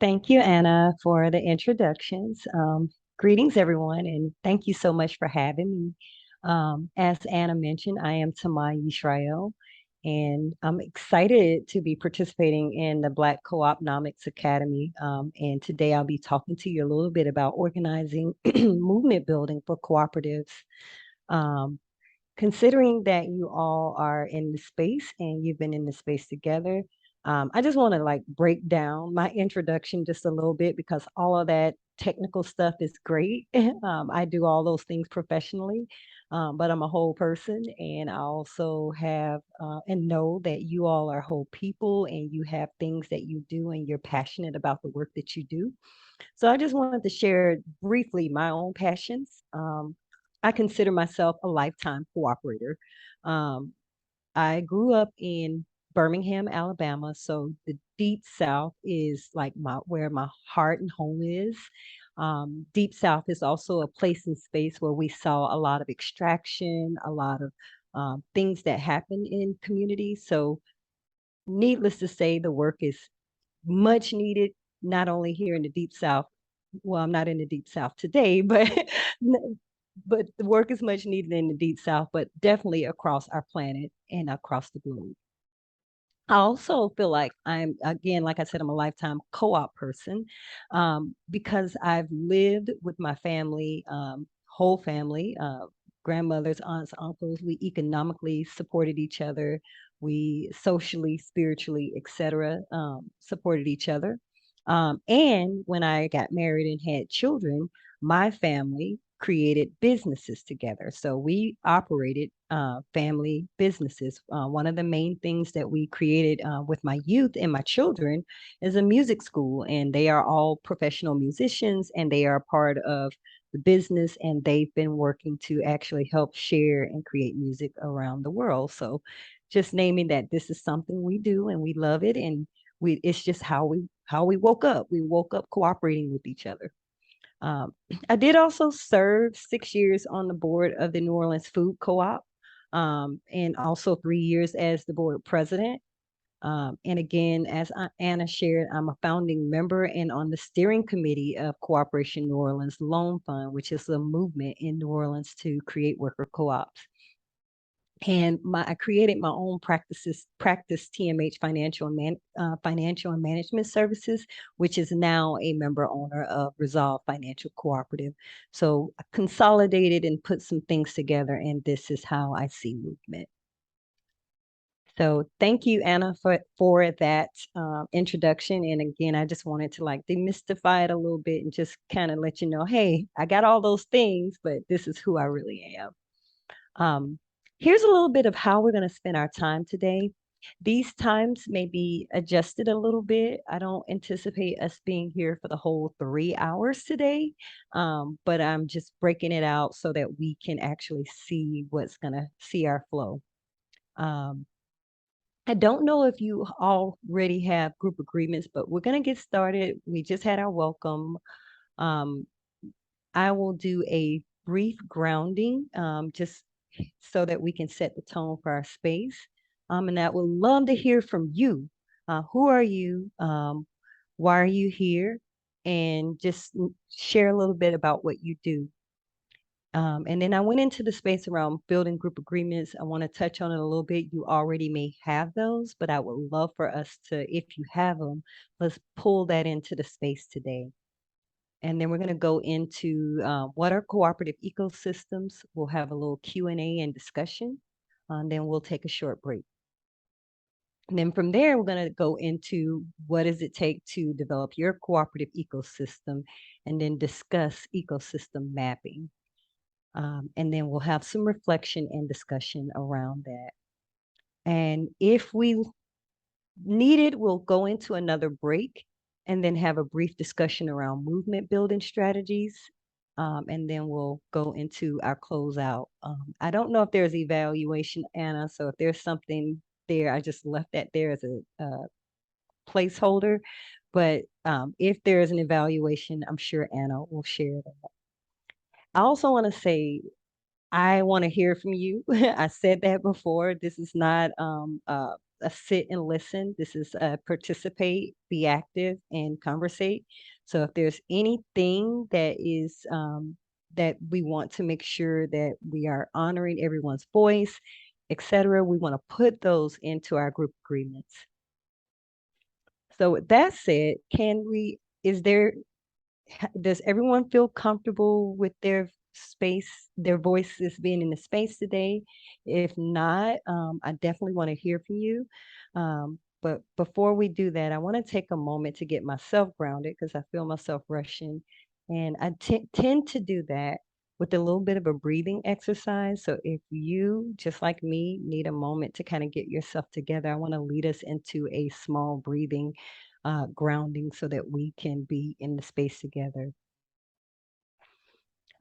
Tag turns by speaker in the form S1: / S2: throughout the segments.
S1: Thank you, Anna, for the introductions. Greetings, everyone, and thank you so much for having me. As Anna mentioned, I am Tamai Yisrael, and I'm excited to be participating in the Black CoopNomics Academy. And today I'll be talking to you a little bit about organizing movement building for cooperatives. Um, Considering that you all are in the space and you've been in the space together, I just want to like break down my introduction just a little bit because all of that technical stuff is great. I do all those things professionally, but I'm a whole person, and I also have and know that you all are whole people and you have things that you do and you're passionate about the work that you do. So I just wanted to share briefly my own passions. I consider myself a lifetime cooperator. Um, I grew up in Birmingham, Alabama, so the deep South is like my where my heart and home is. Deep South is also a place and space where we saw a lot of extraction, a lot of things that happen in communities. So, needless to say, the work is much needed, not only here in the Deep South. Well, I'm not in the Deep South today, but but the work is much needed in the Deep South, but definitely across our planet and across the globe. I also feel like I'm, again, like I said, I'm a lifetime co-op person because I've lived with my family, whole family, grandmothers, aunts, uncles. We economically supported each other. We socially, spiritually, etc., supported each other. And when I got married and had children, my family created businesses together. So we operated family businesses. One of the main things that we created with my youth and my children is a music school, and they are all professional musicians and they are part of the business, and they've been working to actually help share and create music around the world. So just naming that this is something we do and we love it, and it's just how we woke up. We woke up cooperating with each other. Um, I did also serve 6 years on the board of the New Orleans Food Co-op, and also 3 years as the board president. And again, as Anna shared, I'm a founding member and on the steering committee of Cooperation New Orleans Loan Fund, which is a movement in New Orleans to create worker co-ops. And I created my own practice TMH Financial and Management Services, which is now a member owner of Resolve Financial Cooperative. So I consolidated and put some things together, and this is how I see movement. So thank you, Anna, for that introduction. And again, I just wanted to like demystify it a little bit and just kind of let you know, hey, I got all those things, but this is who I really am. Um, Here's a little bit of how we're going to spend our time today. These times may be adjusted a little bit. I don't anticipate us being here for the whole 3 hours today, but I'm just breaking it out so that we can actually see what's going to see our flow. Um, I don't know if you already have group agreements, but we're going to get started. We just had our welcome. Um, I will do a brief grounding just so that we can set the tone for our space. And I would love to hear from you. Who are you? Why are you here? And just share a little bit about what you do. And then I went into the space around building group agreements. I want to touch on it a little bit. You already may have those, but I would love for us to, if you have them, let's pull that into the space today. And then we're going to go into what are cooperative ecosystems. We'll have a little Q&A and discussion. And then we'll take a short break. And then from there, we're going to go into what does it take to develop your cooperative ecosystem, and then discuss ecosystem mapping. And then we'll have some reflection and discussion around that. And if we need it, we'll go into another break and then have a brief discussion around movement building strategies. And then we'll go into our closeout. I don't know if there's evaluation, Anna, so if there's something there, I just left that there as a placeholder. But if there is an evaluation, I'm sure Anna will share that. I also want to say I want to hear from you. I said that before. This is not a sit and listen. This is participate, be active, and conversate. So if there's anything that is that we want to make sure that we are honoring everyone's voice, etc., we want to put those into our group agreements. So with that said, does everyone feel comfortable with their space, their voices being in the space today? If not, I definitely want to hear from you. But before we do that, I want to take a moment to get myself grounded because I feel myself rushing. And I tend to do that with a little bit of a breathing exercise. So if you, just like me, need a moment to kind of get yourself together, I want to lead us into a small breathing grounding so that we can be in the space together.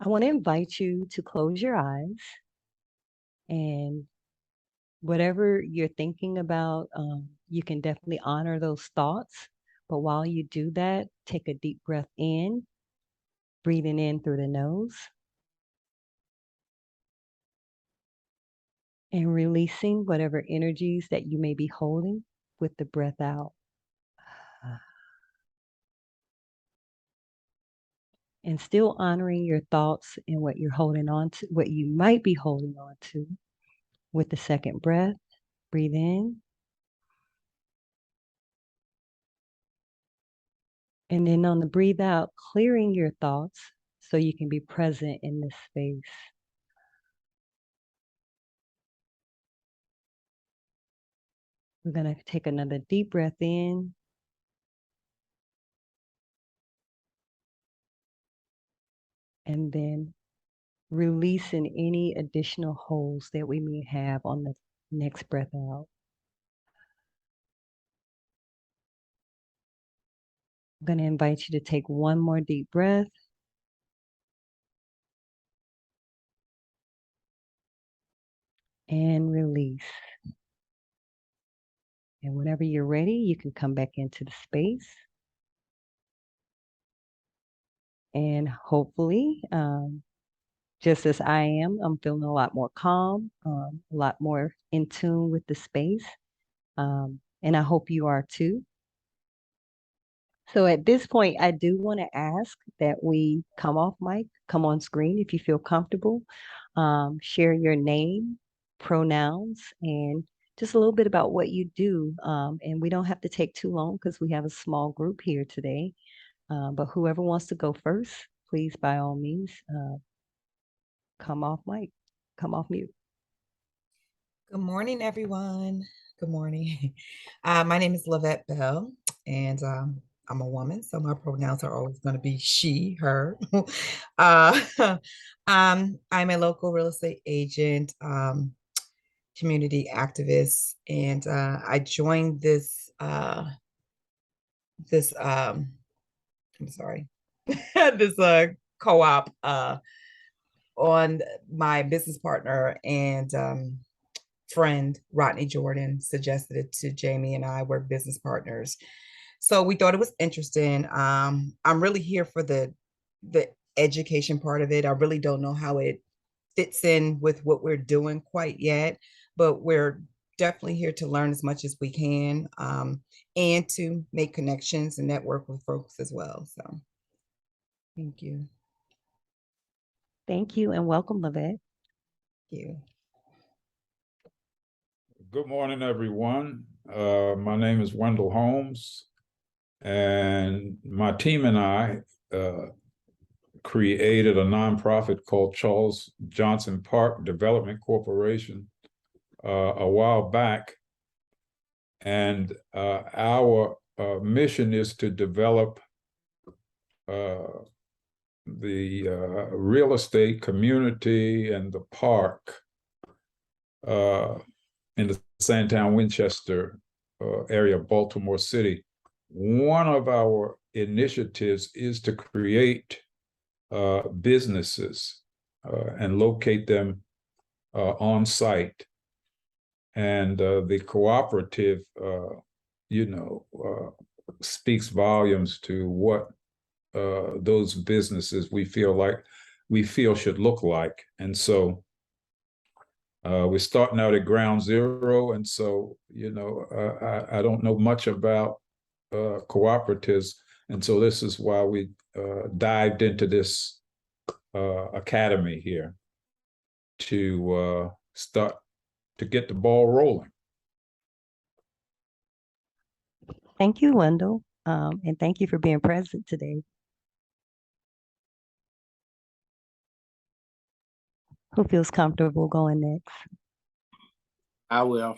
S1: I want to invite you to close your eyes and whatever you're thinking about, you can definitely honor those thoughts. But while you do that, take a deep breath in, breathing in through the nose and releasing whatever energies that you may be holding with the breath out. And still honoring your thoughts and what you're holding on to, what you might be holding on to with the second breath. Breathe in. And then on the breathe out, clearing your thoughts so you can be present in this space. We're going to take another deep breath in. And then releasing any additional holds that we may have on the next breath out. I'm going to invite you to take one more deep breath. And release. And whenever you're ready, you can come back into the space. And hopefully, just as I am, I'm feeling a lot more calm, a lot more in tune with the space. And I hope you are too. So at this point, I do want to ask that we come off mic, come on screen if you feel comfortable. Share your name, pronouns, and just a little bit about what you do. And we don't have to take too long because we have a small group here today. But whoever wants to go first, please, by all means, come off mic, come off mute.
S2: Good morning, everyone. Good morning. My name is Lavette Bell, and I'm a woman, so my pronouns are always going to be she, her. I'm a local real estate agent, community activist, and I joined this I'm sorry, this co-op on my business partner and friend Rodney Jordan suggested it to Jamie, and I were business partners. So we thought it was interesting. I'm really here for the education part of it. I really don't know how it fits in with what we're doing quite yet, but we're definitely here to learn as much as we can, and to make connections and network with folks as well. So thank you.
S1: Thank you and welcome, Lavette.
S2: Thank you.
S3: Good morning, everyone. My name is Wendell Holmes, and my team and I created a nonprofit called Charles Johnson Park Development Corporation a while back. And our mission is to develop the real estate community and the park in the Sandtown, Winchester area of Baltimore City. One of our initiatives is to create businesses and locate them on site. And the cooperative, speaks volumes to what those businesses we feel should look like. And so We're starting out at ground zero, and so I don't know much about cooperatives, and so this is why we dived into this academy here to start to get the ball rolling.
S1: Thank you, Wendell, and thank you for being present today. Who feels comfortable going next?
S4: I will.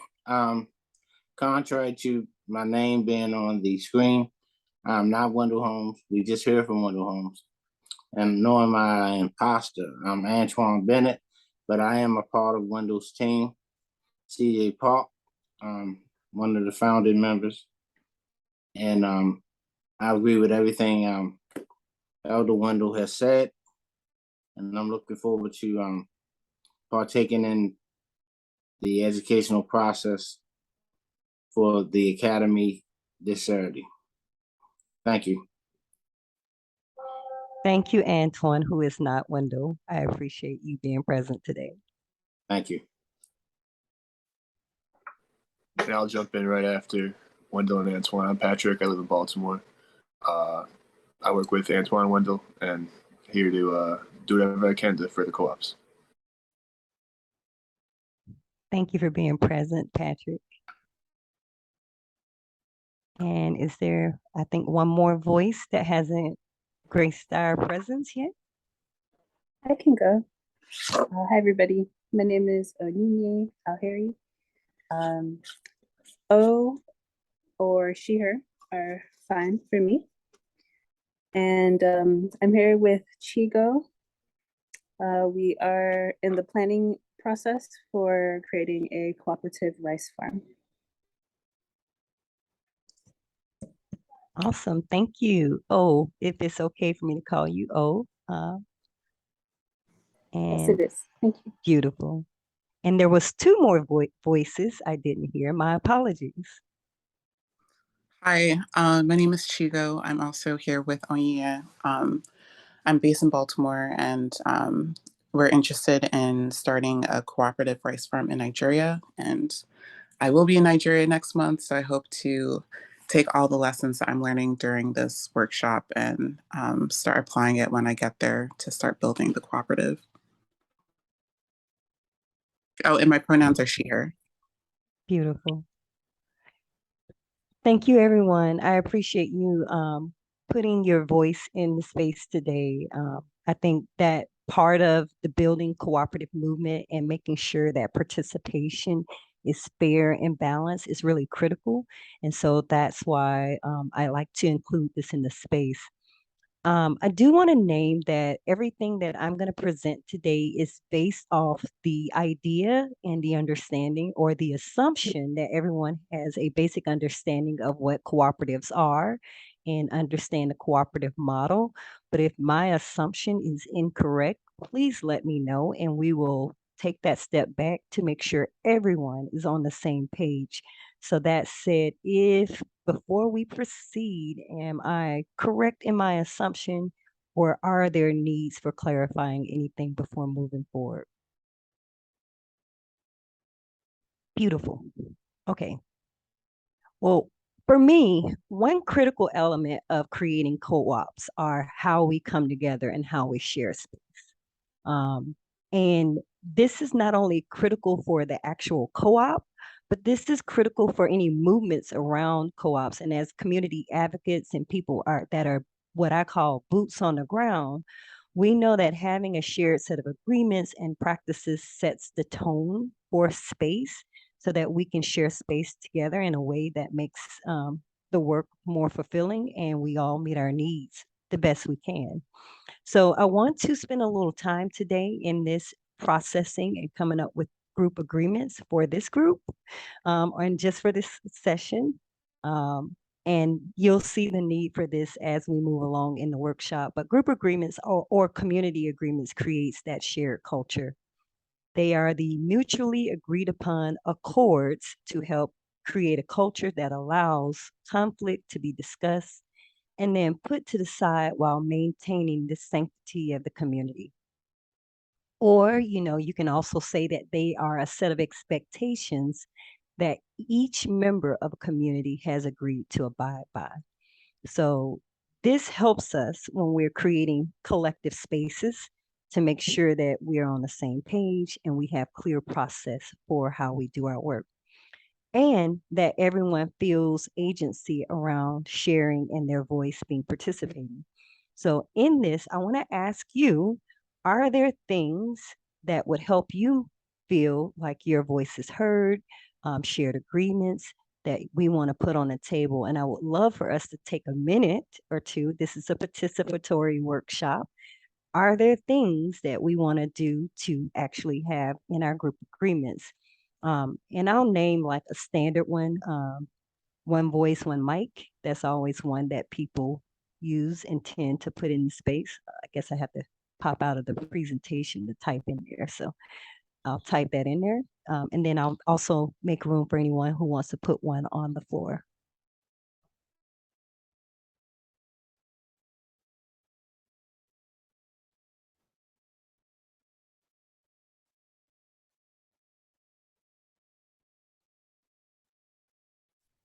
S4: Contrary to my name being on the screen, I'm not Wendell Holmes. We just heard from Wendell Holmes. And knowing my imposter, I'm Antoine Bennett, but I am a part of Wendell's team. CJ Park, one of the founding members. And I agree with everything Elder Wendell has said. And I'm looking forward to partaking in the educational process for the Academy this Saturday. Thank you.
S1: Thank you, Antoine, who is not Wendell. I appreciate you being present today.
S4: Thank you.
S5: And I'll jump in right after Wendell and Antoine. I'm Patrick. I live in Baltimore. I work with Antoine and Wendell, and here to do whatever I can to further co-ops.
S1: Thank you for being present, Patrick. And is there, I think, one more voice that hasn't graced our presence yet?
S6: I can go. Hi, everybody. My name is Onyinye Alheri. O or she, her are fine for me. And I'm here with Chigo. We are in the planning process for creating a cooperative rice farm.
S1: Awesome. Thank you. Oh, if it's okay for me to call you O.
S6: Yes, it is. Thank you.
S1: Beautiful. And there was two more voices I didn't hear. My apologies.
S7: Hi, my name is Chigo. I'm also here with Onyia. I'm based in Baltimore, and we're interested in starting a cooperative rice farm in Nigeria. And I will be in Nigeria next month, so I hope to take all the lessons that I'm learning during this workshop and start applying it when I get there to start building the cooperative. Oh, and my pronouns are she, her.
S1: Beautiful. Thank you, everyone. I appreciate you putting your voice in the space today. I think that part of the building cooperative movement and making sure that participation is fair and balanced is really critical. And so that's why I like to include this in the space. I do want to name that everything that I'm going to present today is based off the idea and the understanding or the assumption that everyone has a basic understanding of what cooperatives are and understand the cooperative model. But if my assumption is incorrect, please let me know and we will take that step back to make sure everyone is on the same page. So that said, if before we proceed, am I correct in my assumption, or are there needs for clarifying anything before moving forward? Beautiful. Okay. Well, for me, one critical element of creating co-ops are how we come together and how we share space. And this is not only critical for the actual co-op, but this is critical for any movements around co-ops. And as community advocates and people that are what I call boots on the ground, we know that having a shared set of agreements and practices sets the tone for space so that we can share space together in a way that makes the work more fulfilling and we all meet our needs the best we can. So I want to spend a little time today in this processing and coming up with group agreements for this group and just for this session. And you'll see the need for this as we move along in the workshop. But group agreements or community agreements creates that shared culture. They are the mutually agreed upon accords to help create a culture that allows conflict to be discussed and then put to the side while maintaining the sanctity of the community. Or, you can also say that they are a set of expectations that each member of a community has agreed to abide by. So this helps us when we're creating collective spaces to make sure that we're on the same page and we have clear process for how we do our work, and that everyone feels agency around sharing and their voice being participating. So in this, I want to ask you, are there things that would help you feel like your voice is heard, shared agreements that we want to put on the table? And I would love for us to take a minute or two. This is a participatory workshop. Are there things that we want to do to actually have in our group agreements? And I'll name like a standard one voice, one mic. That's always one that people use and tend to put in the space. I guess I have to pop out of the presentation to type in there. So I'll type that in there. And then I'll also make room for anyone who wants to put one on the floor.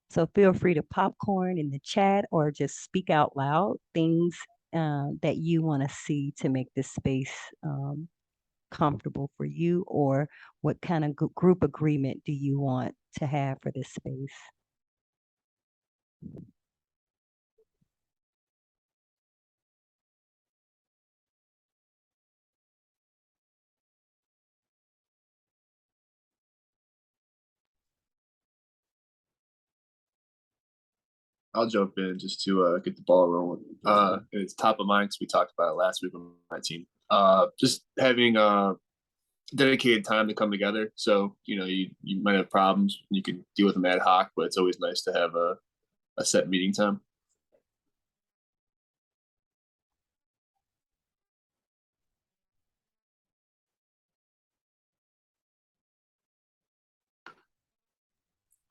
S1: So feel free to popcorn in the chat or just speak out loud things that you want to see to make this space comfortable for you, or what kind of group agreement do you want to have for this space?
S5: I'll jump in just to get the ball rolling. It's top of mind because we talked about it last week on my team. Just having dedicated time to come together. So you might have problems, you can deal with them ad hoc, but it's always nice to have a set meeting time.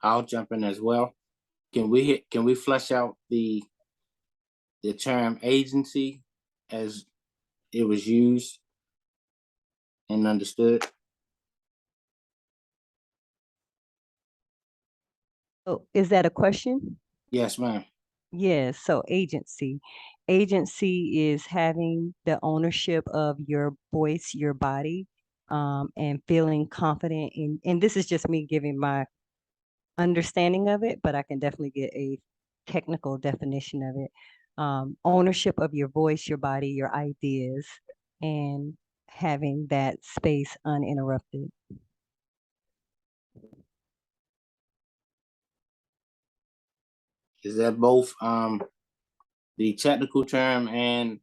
S4: I'll jump in as well. Can we flesh out the term agency as it was used and understood?
S1: Oh, is that a question?
S4: Yes, ma'am.
S1: Yes. So agency. Agency is having the ownership of your voice, your body, and feeling confident in, and this is just me giving my understanding of it, but I can definitely get a technical definition of it. Ownership of your voice, your body, your ideas, and having that space uninterrupted.
S4: Is that both the technical term and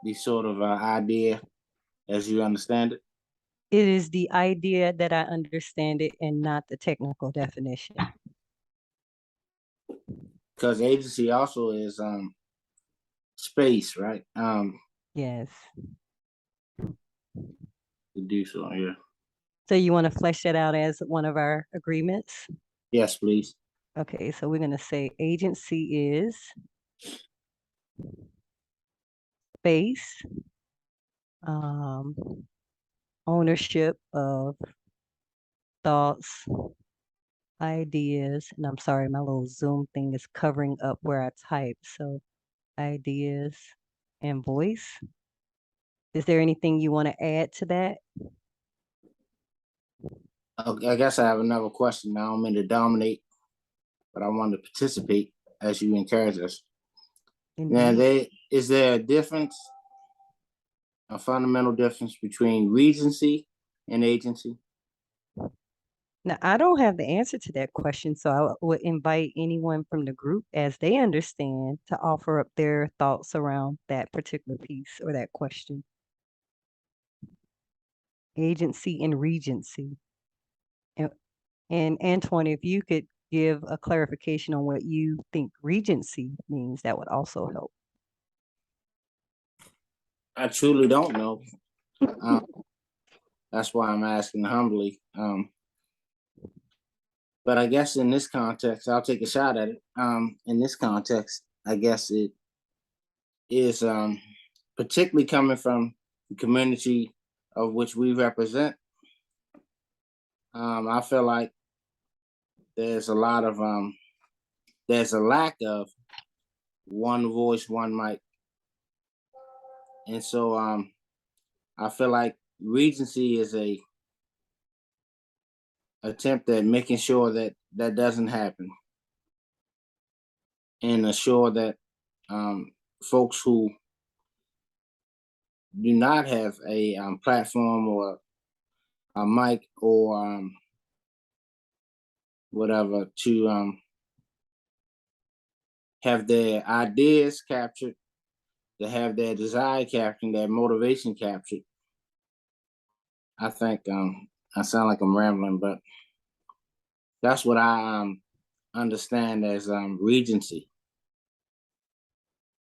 S4: the sort of idea as you understand it?
S1: It is the idea that I understand it and not the technical definition.
S4: Because agency also is space, right?
S1: Yes.
S4: To do so, yeah.
S1: So you want to flesh that out as one of our agreements?
S4: Yes, please.
S1: Okay, so we're going to say agency is space, ownership of thoughts, ideas, and I'm sorry, my little Zoom thing is covering up where I type. So ideas and voice. Is there anything you want to add to that?
S4: I guess I have another question. I don't mean to dominate, but I want to participate as you encourage us. Now, is there a difference, a fundamental difference between regency and agency?
S1: Now, I don't have the answer to that question, so I would invite anyone from the group, as they understand, to offer up their thoughts around that particular piece or that question. Agency and regency. And Antoine, if you could give a clarification on what you think regency means, that would also help.
S4: I truly don't know. That's why I'm asking humbly. But I guess in this context, I'll take a shot at it. In this context, I guess it is particularly coming from the community of which we represent, I feel like there's a lot of there's a lack of one voice, one mic, and so I feel like Regency is a attempt at making sure that that doesn't happen, and assure that folks who do not have a platform or a mic or whatever to have their ideas captured, to have their desire captured, their motivation captured. I think I sound like I'm rambling, but that's what I understand as Regency.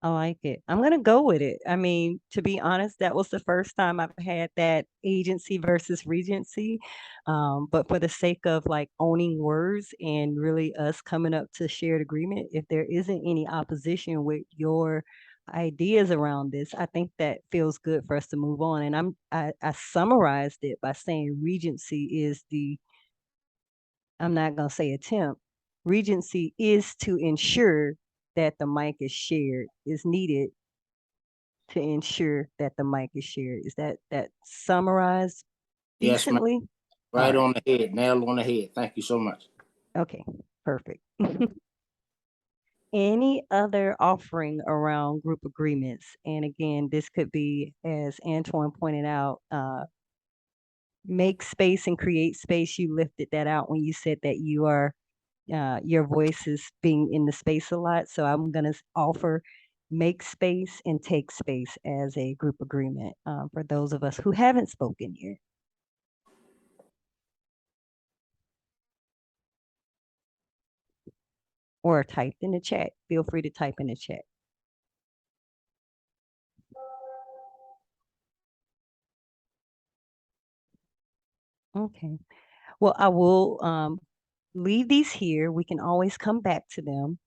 S1: I like it. I'm gonna go with it. I mean, to be honest, that was the first time I've had that agency versus regency. But for the sake of like owning words and really us coming up to shared agreement, if there isn't any opposition with your ideas around this, I think that feels good for us to move on. And I summarized it by saying regency is the, I'm not gonna say attempt. Regency is to ensure that the mic is shared, is needed to ensure that the mic is shared. Is that summarized
S4: Yes, ma'am.
S1: decently? All
S4: Right
S1: right.
S4: on the head, nail on the head. Thank you so much.
S1: Okay, perfect. Any other offering around group agreements? And again, this could be, as Antoine pointed out, make space and create space. You lifted that out when you said that you are your voice is being in the space a lot. So I'm going to offer make space and take space as a group agreement for those of us who haven't spoken yet. Or typed in the chat. Feel free to type in the chat. Okay. Well, I will leave these here. We can always come back to them,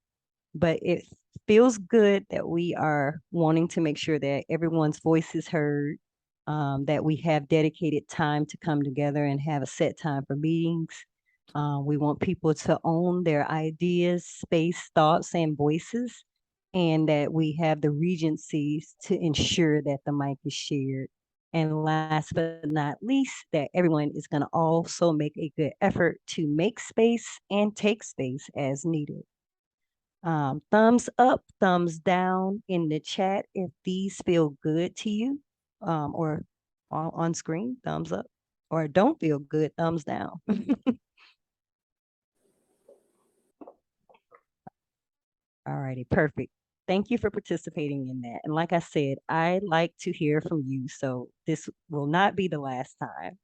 S1: but it feels good that we are wanting to make sure that everyone's voice is heard, that we have dedicated time to come together and have a set time for meetings. We want people to own their ideas, space, thoughts, and voices, and that we have the regencies to ensure that the mic is shared. And last but not least, that everyone is going to also make a good effort to make space and take space as needed. Thumbs up, thumbs down in the chat if these feel good to you, or on screen, thumbs up, or don't feel good, thumbs down. All righty, perfect. Thank you for participating in that. And like I said, I like to hear from you, so this will not be the last time.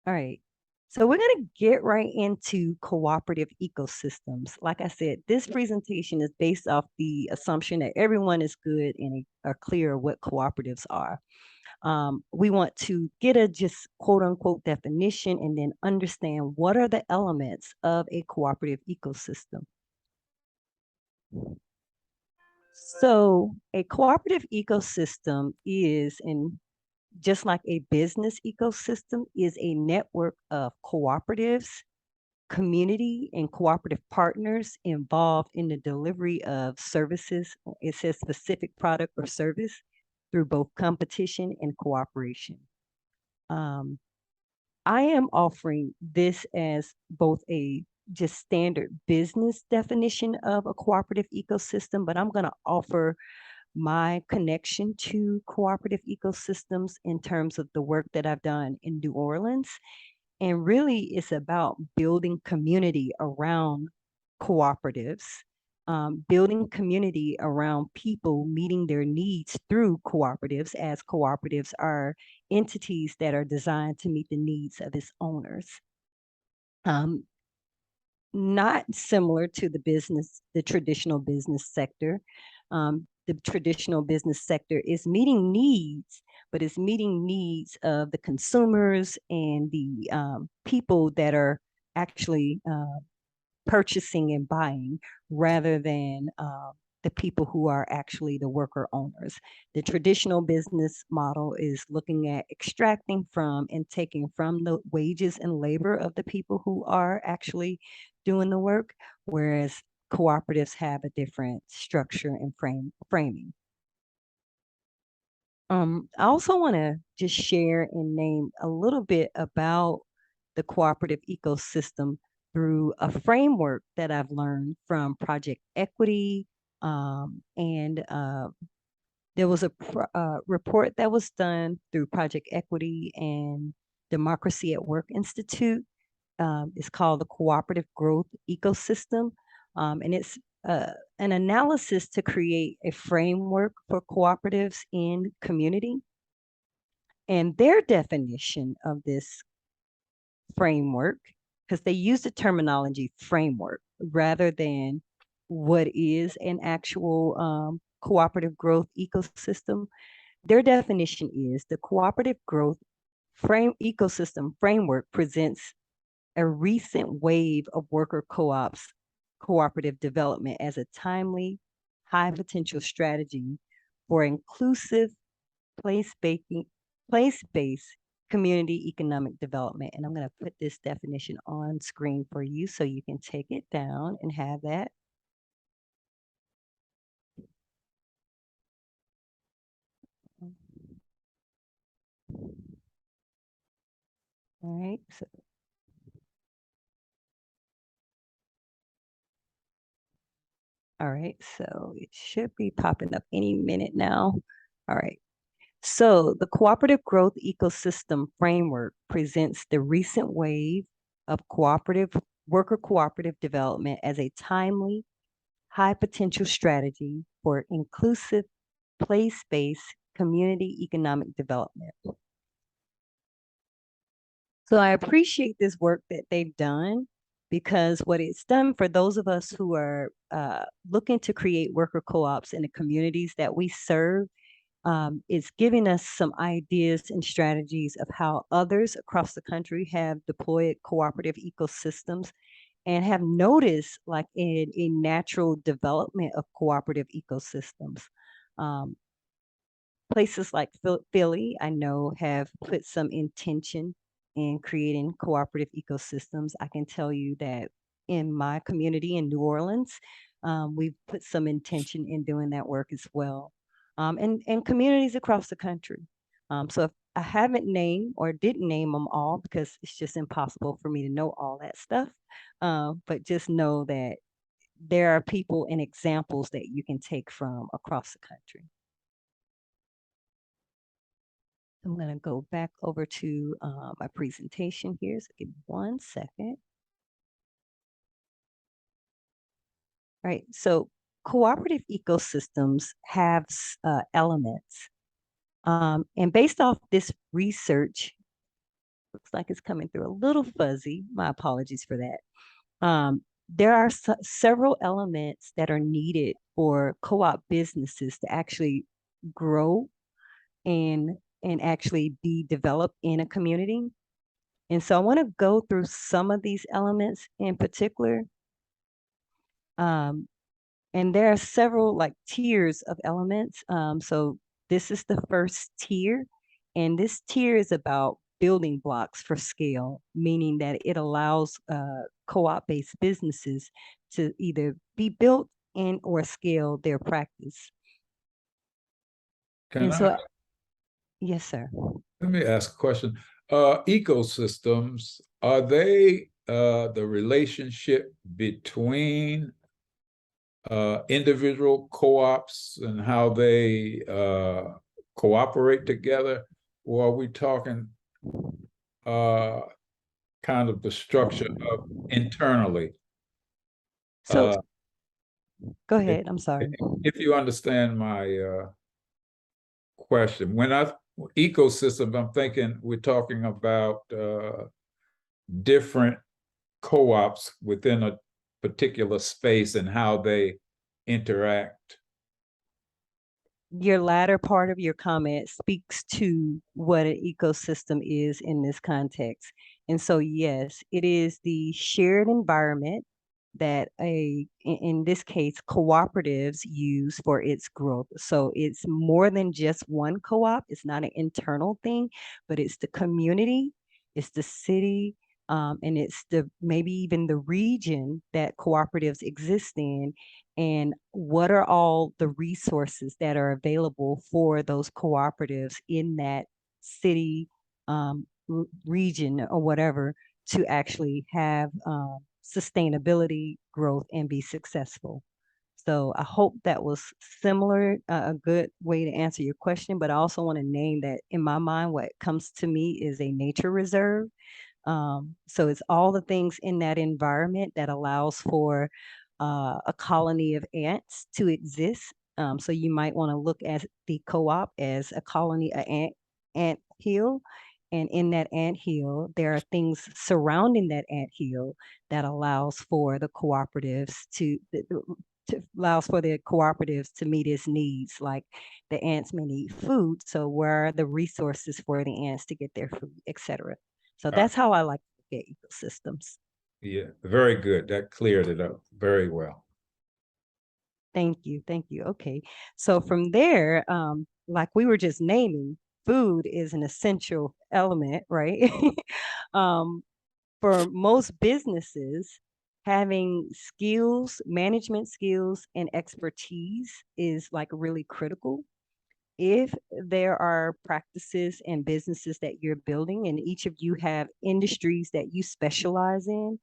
S1: All right. So we're going to get right into cooperative ecosystems. Like I said, this presentation is based off the assumption that everyone is good and are clear what cooperatives are. We want to get a just quote unquote definition and then understand what are the elements of a cooperative ecosystem. So a cooperative ecosystem is, and just like a business ecosystem, is a network of cooperatives, community, and cooperative partners involved in the delivery of services. It says specific product or service through both competition and cooperation. I am offering this as both a just standard business definition of a cooperative ecosystem, but I'm going to offer my connection to cooperative ecosystems in terms of the work that I've done in New Orleans. And really, it's about building community around cooperatives, building community around people meeting their needs through cooperatives, as cooperatives are entities that are designed to meet the needs of its owners. Not similar to the traditional business sector. The traditional business sector is meeting needs, but it's meeting needs of the consumers and the people that are actually purchasing and buying, rather than the people who are actually the worker owners. The traditional business model is looking at extracting from and taking from the wages and labor of the people who are actually doing the work, whereas cooperatives have a different structure and framing. I also want to just share and name a little bit about the cooperative ecosystem through a framework that I've learned from Project Equity. And there was a report that was done through Project Equity and Democracy at Work Institute. It's called the Cooperative Growth Ecosystem. And it's an analysis to create a framework for cooperatives in community. And their definition of this framework, because they use the terminology framework rather than what is an actual cooperative growth ecosystem. Their definition is the cooperative growth ecosystem framework presents a recent wave of worker co-ops cooperative development as a timely, high potential strategy for inclusive place-based community economic development. And I'm going to put this definition on screen for you so you can take it down and have that. All right, so all right, so it should be popping up any minute now. All right. So the cooperative growth ecosystem framework presents the recent wave of worker cooperative development as a timely, high potential strategy for inclusive, place-based community economic development. So I appreciate this work that they've done, because what it's done for those of us who are looking to create worker co-ops in the communities that we serve, is giving us some ideas and strategies of how others across the country have deployed cooperative ecosystems and have noticed like a natural development of cooperative ecosystems. Places like Philly, I know, have put some intention in creating cooperative ecosystems. I can tell you that in my community in New Orleans, we've put some intention in doing that work as well. And communities across the country. So if I haven't named or didn't name them all, because it's just impossible for me to know all that stuff, but just know that there are people and examples that you can take from across the country. I'm going to go back over to my presentation here. So give me 1 second. All right, so cooperative ecosystems have elements. And based off this research, looks like it's coming through a little fuzzy. My apologies for that. There are several elements that are needed for co-op businesses to actually grow and actually be developed in a community. And so I want to go through some of these elements in particular. And there are several like tiers of elements. So this is the first tier, and this tier is about building blocks for scale, meaning that it allows co-op based businesses to either be built and or scale their practice. Yes, sir.
S3: Let me ask a question. Ecosystems, are they the relationship between individual co-ops and how they cooperate together, or are we talking kind of the structure of internally?
S1: So go ahead. I'm sorry.
S3: If you understand my question, when ecosystem, I'm thinking we're talking about different co-ops within a particular space and how they interact.
S1: Your latter part of your comment speaks to what an ecosystem is in this context. And so, yes, it is the shared environment that in this case, cooperatives use for its growth. So it's more than just one co-op. It's not an internal thing, but it's the community, it's the city, and it's the maybe even the region that cooperatives exist in, and what are all the resources that are available for those cooperatives in that city, region, or whatever, to actually have sustainability, growth, and be successful. So I hope that was similar, a good way to answer your question. But I also want to name that in my mind, what comes to me is a nature reserve. So it's all the things in that environment that allows for a colony of ants to exist. So you might want to look at the co-op as a colony, ant hill. And in that ant hill, there are things surrounding that ant hill that allows for the cooperatives to meet its needs. Like the ants may need food, so where are the resources for the ants to get their food, etc. So that's how I like to look at ecosystems.
S3: Yeah, very good. That cleared it up very well.
S1: Thank you. Thank you. Okay. So from there, like we were just naming, food is an essential element, right? For most businesses, having skills, management skills, and expertise is like really critical. If there are practices and businesses that you're building, and each of you have industries that you specialize in,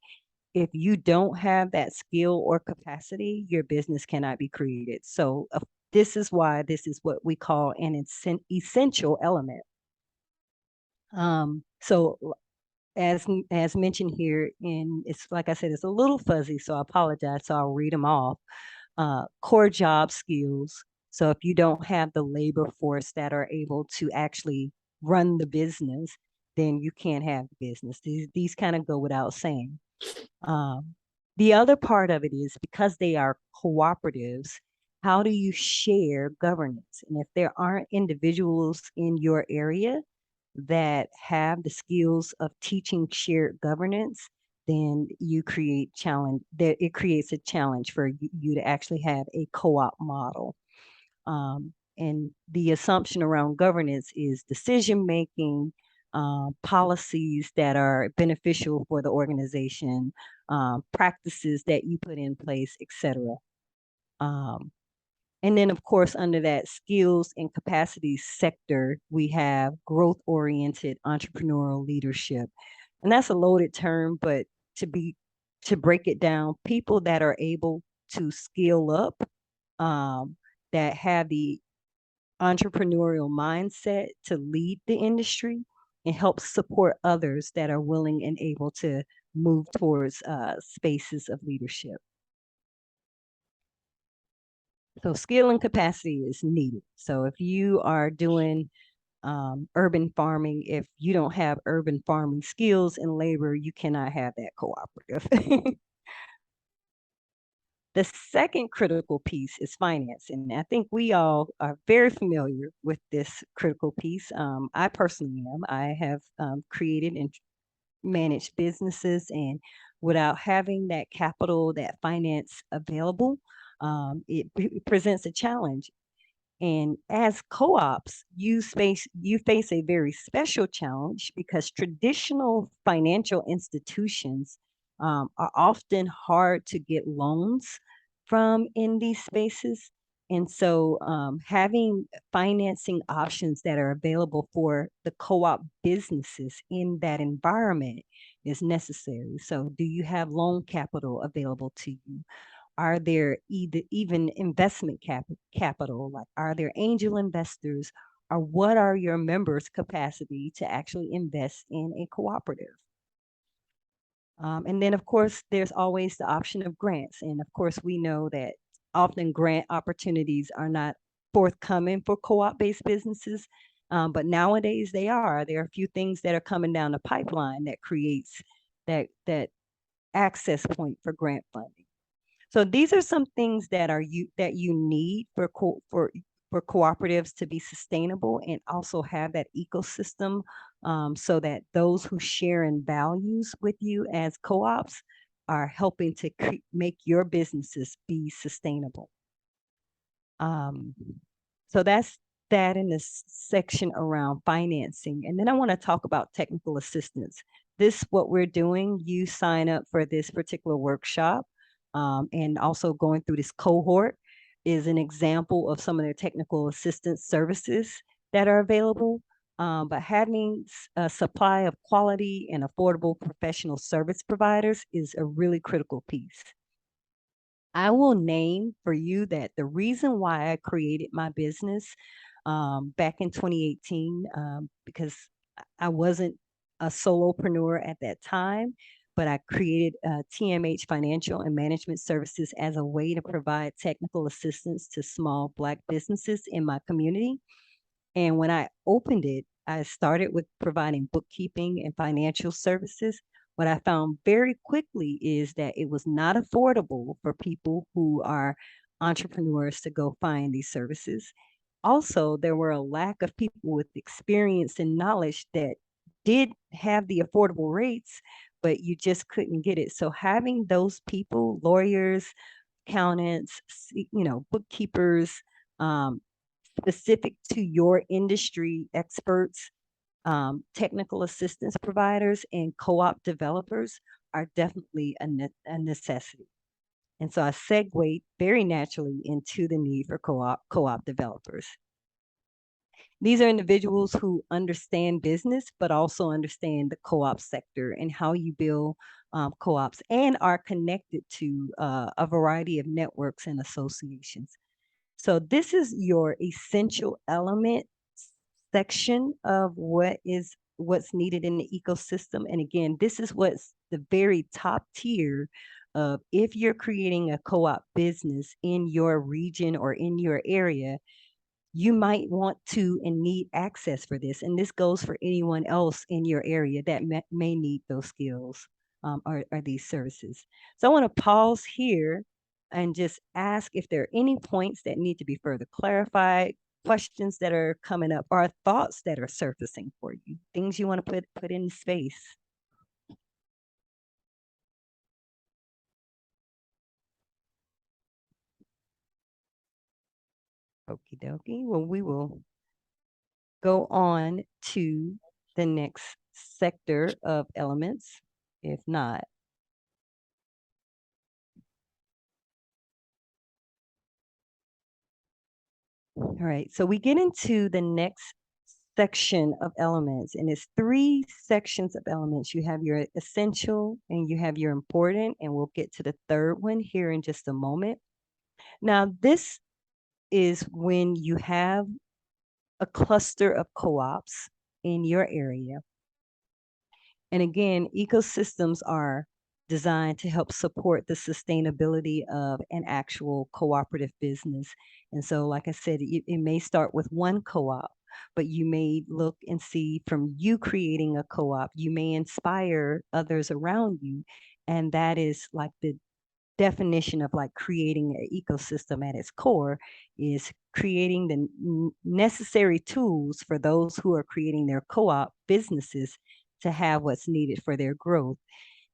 S1: if you don't have that skill or capacity, your business cannot be created. So this is why this is what we call an essential element. So as mentioned here, it's like I said, it's a little fuzzy, so I apologize. So I'll read them off. Core job skills. So if you don't have the labor force that are able to actually run the business, then you can't have the business. These kind of go without saying. The other part of it is because they are cooperatives, how do you share governance? And if there aren't individuals in your area that have the skills of teaching shared governance, then you create challenge that it creates a challenge for you to actually have a co-op model. And the assumption around governance is decision making, policies that are beneficial for the organization, practices that you put in place, etc. And then, of course, under that skills and capacities sector, we have growth oriented entrepreneurial leadership. And that's a loaded term, but to break it down, people that are able to scale up, that have the entrepreneurial mindset to lead the industry and help support others that are willing and able to move towards spaces of leadership. So skill and capacity is needed. So if you are doing urban farming, if you don't have urban farming skills and labor, you cannot have that cooperative. The second critical piece is finance. And I think we all are very familiar with this critical piece. I personally am. I have created and managed businesses, and without having that capital, that finance available, it presents a challenge. And as co-ops, you face a very special challenge because traditional financial institutions are often hard to get loans from in these spaces. And so having financing options that are available for the co-op businesses in that environment is necessary. So do you have loan capital available to you? Are there even investment capital? Like, are there angel investors? Or what are your members' capacity to actually invest in a cooperative? And then, of course, there's always the option of grants. And of course, we know that often grant opportunities are not forthcoming for co-op-based businesses. But nowadays they are. There are a few things that are coming down the pipeline that creates that access point for grant funding. So these are some things that you need for cooperatives to be sustainable and also have that ecosystem, so that those who share in values with you as co-ops are helping to make your businesses be sustainable. So that's that in this section around financing. And then I want to talk about technical assistance. This, what we're doing, you sign up for this particular workshop, and also going through this cohort is an example of some of their technical assistance services that are available. But having a supply of quality and affordable professional service providers is a really critical piece. I will name for you that the reason why I created my business back in 2018, because I wasn't a solopreneur at that time, but I created TMH Financial and Management Services as a way to provide technical assistance to small Black businesses in my community. And when I opened it, I started with providing bookkeeping and financial services. What I found very quickly is that it was not affordable for people who are entrepreneurs to go find these services. Also, there were a lack of people with experience and knowledge that did have the affordable rates, but you just couldn't get it. So having those people, lawyers, accountants, bookkeepers, um, specific to your industry experts, technical assistance providers, and co-op developers are definitely a necessity. And so I segued very naturally into the need for co-op developers. These are individuals who understand business, but also understand the co-op sector and how you build co-ops, and are connected to a variety of networks and associations. So this is your essential element section of what's needed in the ecosystem. And again, this is what's the very top tier of if you're creating a co-op business in your region or in your area, you might want to and need access for this. And this goes for anyone else in your area that may need those skills or these services. So I want to pause here and just ask if there are any points that need to be further clarified, questions that are coming up, or thoughts that are surfacing for you, things you want to put in space. Okie dokie. Well, we will go on to the next sector of elements. If not, all right, so we get into the next section of elements, and it's 3 sections of elements. You have your essential and you have your important, and we'll get to the third one here in just a moment. Now, this is when you have a cluster of co-ops in your area. And again, ecosystems are designed to help support the sustainability of an actual cooperative business. And so, like I said, it may start with one co-op, but you may look and see from you creating a co-op, you may inspire others around you. And that is like the definition of like creating an ecosystem at its core, is creating the necessary tools for those who are creating their co-op businesses to have what's needed for their growth.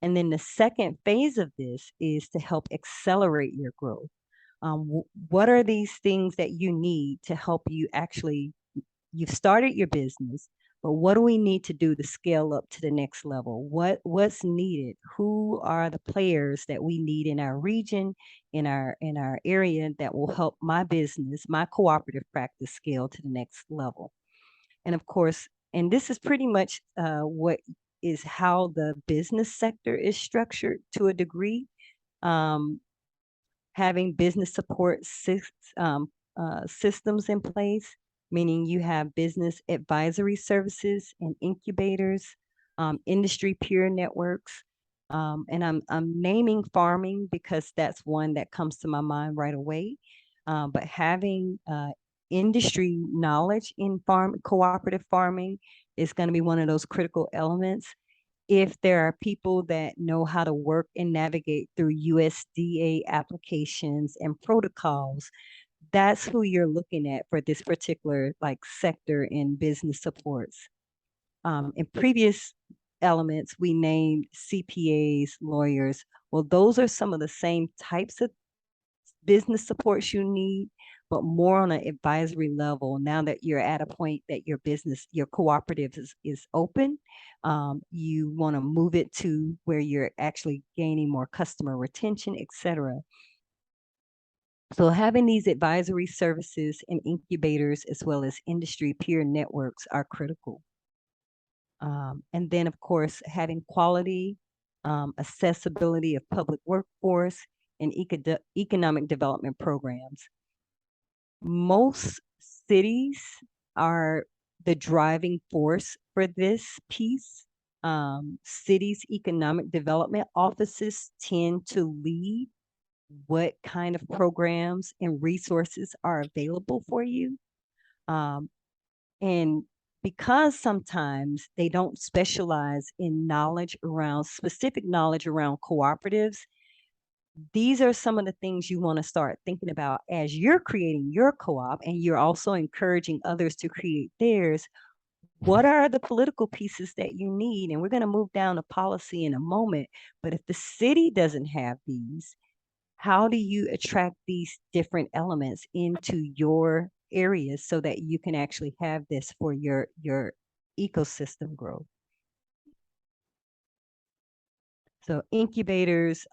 S1: And then the second phase of this is to help accelerate your growth. What are these things that you need to help you actually, you've started your business, but what do we need to do to scale up to the next level? What's needed? Who are the players that we need in our region, in our area, that will help my business, my cooperative practice scale to the next level? And of course, and this is pretty much what is how the business sector is structured to a degree. Having business support systems in place, meaning you have business advisory services and incubators, industry peer networks. And I'm naming farming because that's one that comes to my mind right away. But having industry knowledge in cooperative farming is going to be one of those critical elements. If there are people that know how to work and navigate through USDA applications and protocols, that's who you're looking at for this particular like sector in business supports. In previous elements, we named CPAs, lawyers. Well, those are some of the same types of business supports you need, but more on an advisory level. Now that you're at a point that your business, your cooperative is open, you want to move it to where you're actually gaining more customer retention, etc. So having these advisory services and incubators as well as industry peer networks are critical. And then, of course, having quality, accessibility of public workforce, and economic development programs. Most cities are the driving force for this piece. Cities' economic development offices tend to lead what kind of programs and resources are available for you. And because sometimes they don't specialize in knowledge around specific knowledge around cooperatives, these are some of the things you want to start thinking about as you're creating your co-op and you're also encouraging others to create theirs. What are the political pieces that you need? And we're going to move down to policy in a moment. But if the city doesn't have these, how do you attract these different elements into your areas so that you can actually have this for your ecosystem growth? So incubators,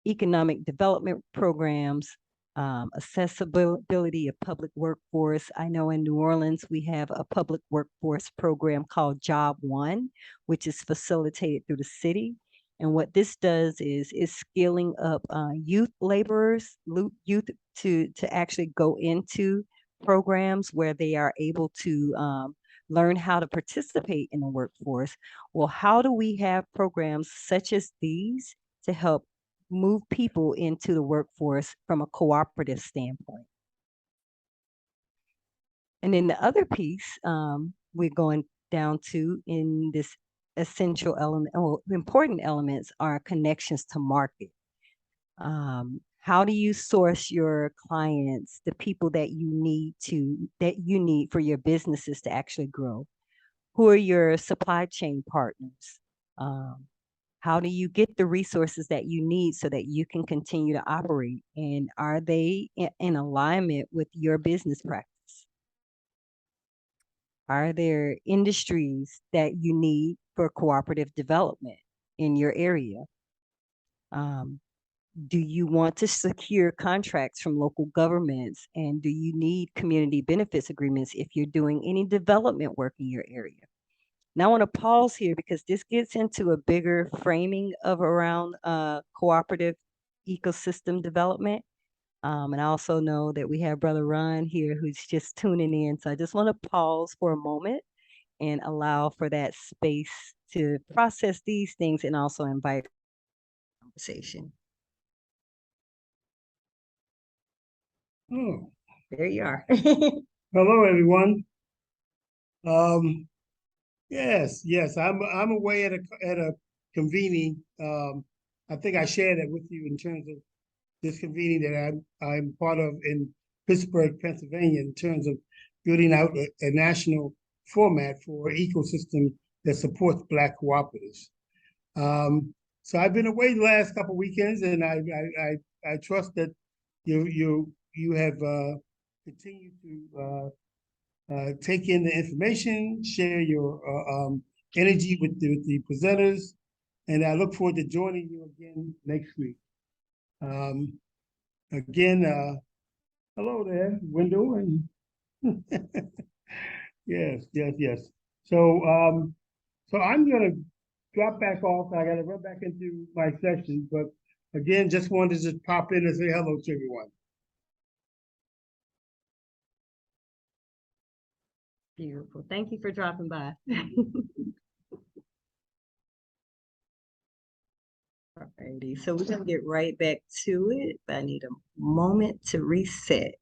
S1: economic development programs, accessibility of public workforce. I know in New Orleans, we have a public workforce program called Job One, which is facilitated through the city. And what this does is skilling up youth laborers, youth to actually go into programs where they are able to learn how to participate in the workforce. Well, how do we have programs such as these to help move people into the workforce from a cooperative standpoint? And then the other piece we're going down to in this essential element, or important elements are connections to market. How do you source your clients, the people that you need for your businesses to actually grow? Who are your supply chain partners? How do you get the resources that you need so that you can continue to operate? And are they in alignment with your business practice? Are there industries that you need for cooperative development in your area? Do you want to secure contracts from local governments? And do you need community benefits agreements if you're doing any development work in your area? Now I want to pause here because this gets into a bigger framing of around cooperative ecosystem development. And I also know that we have Brother Ron here who's just tuning in. So I just want to pause for a moment and allow for that space to process these things and also invite conversation.
S8: Oh,
S1: There you are.
S8: hello, everyone. Yes, I'm away at a convening. I think I shared it with you in terms of this convening that I'm part of in Pittsburgh, Pennsylvania, in terms of building out a national format for ecosystem that supports Black cooperatives. So I've been away the last couple of weekends, and I trust that you have continued to take in the information, share your energy with the presenters, and I look forward to joining you again next week. Again, hello there, Wendell, and yes. So I'm gonna drop back off. I gotta run back into my session, but again, just wanted to just pop in and say hello to everyone.
S1: Beautiful. Thank you for dropping by. Alrighty, so we're gonna get right back to it. I need a moment to reset.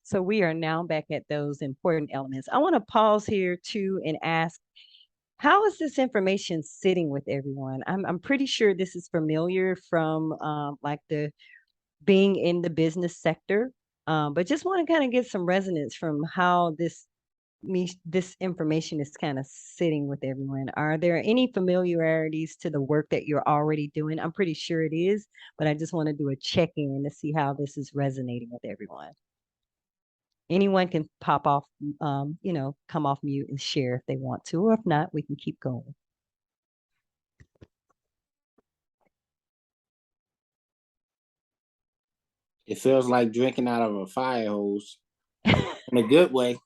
S1: So we are now back at those important elements. I want to pause here too and ask, how is this information sitting with everyone? I'm pretty sure this is familiar from like the being in the business sector, but just want to kind of get some resonance from how this information is kind of sitting with everyone. Are there any familiarities to the work that you're already doing? I'm pretty sure it is, but I just want to do a check-in to see how this is resonating with everyone. Anyone can pop off, come off mute and share if they want to, or if not, we can keep going.
S4: It feels like drinking out of a fire hose in a good way.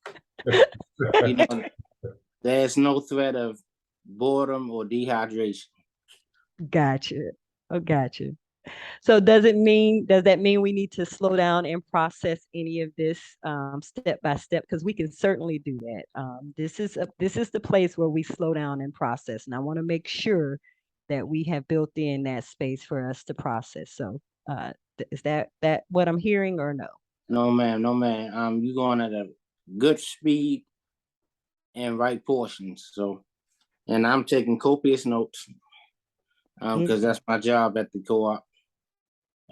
S4: You know, there's no threat of boredom or dehydration.
S1: Gotcha. Oh, gotcha. So does that mean we need to slow down and process any of this step by step? Because we can certainly do that. This is the place where we slow down and process, and I want to make sure that we have built in that space for us to process. So is that what I'm hearing or no?
S4: No, ma'am, no, ma'am. You're going at a good speed and right portions. So, and I'm taking copious notes because that's my job at the co-op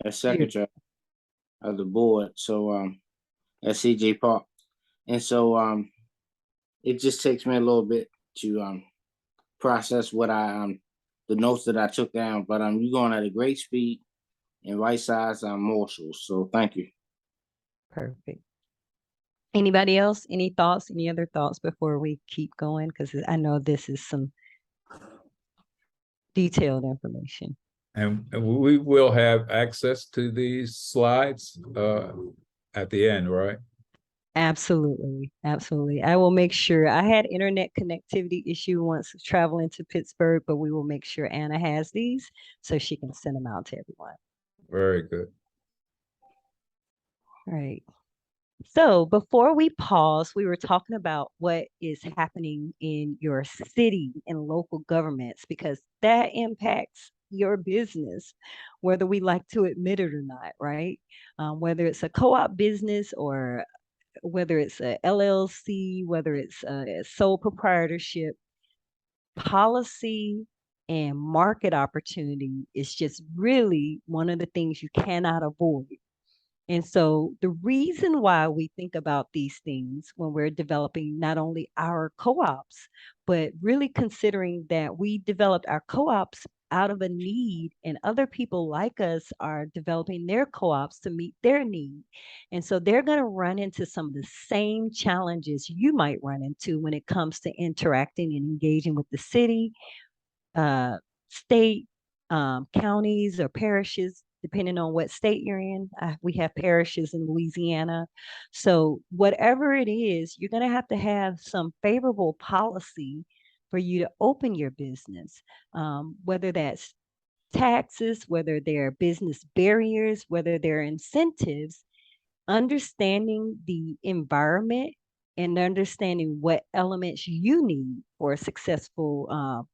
S4: as secretary of the board. So at CJ Park, and so it just takes me a little bit to process what the notes that I took down. But you're going at a great speed and right size morsels. So thank you.
S1: Perfect. Anybody else? Any thoughts? Any other thoughts before we keep going? Because I know this is some detailed information.
S3: And we will have access to these slides at the end, right?
S1: Absolutely. Absolutely. I will make sure. I had internet connectivity issue once traveling to Pittsburgh, but we will make sure Anna has these so she can send them out to everyone.
S3: Very good.
S1: All right. So before we pause, we were talking about what is happening in your city and local governments, because that impacts your business, whether we like to admit it or not, right? Whether it's a co-op business or whether it's a LLC, whether it's a sole proprietorship, policy and market opportunity is just really one of the things you cannot avoid. And so the reason why we think about these things when we're developing not only our co-ops, but really considering that we developed our co-ops out of a need and other people like us are developing their co-ops to meet their need. And so they're going to run into some of the same challenges you might run into when it comes to interacting and engaging with the city, state, counties or parishes, depending on what state you're in. We have parishes in Louisiana. So whatever it is, you're going to have some favorable policy for you to open your business, whether that's taxes, whether they're business barriers, whether they're incentives. Understanding the environment and understanding what elements you need for a successful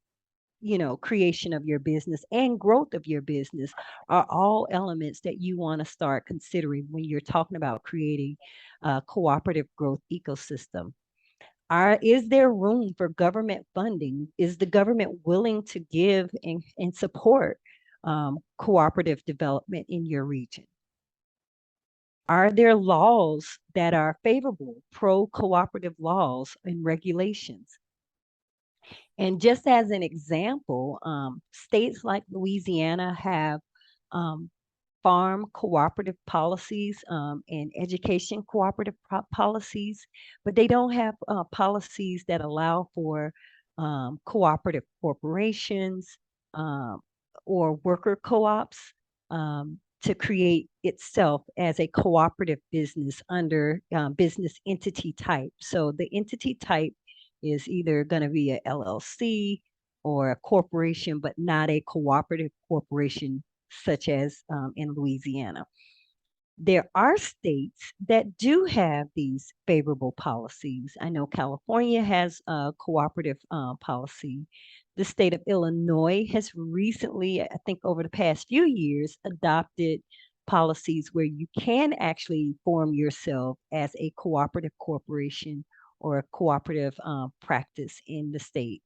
S1: creation of your business and growth of your business are all elements that you want to start considering when you're talking about creating a cooperative growth ecosystem. Is there room for government funding? Is the government willing to give and support cooperative development in your region? Are there laws that are favorable, pro-cooperative laws and regulations? And just as an example, states like Louisiana have farm cooperative policies and education cooperative policies, but they don't have policies that allow for cooperative corporations or worker co-ops to create itself as a cooperative business under business entity type. So the entity type is either going to be a LLC or a corporation, but not a cooperative corporation such as in Louisiana. There are states that do have these favorable policies. I know California has a cooperative policy. The state of Illinois has recently, I think over the past few years, adopted policies where you can actually form yourself as a cooperative corporation or a cooperative practice in the state.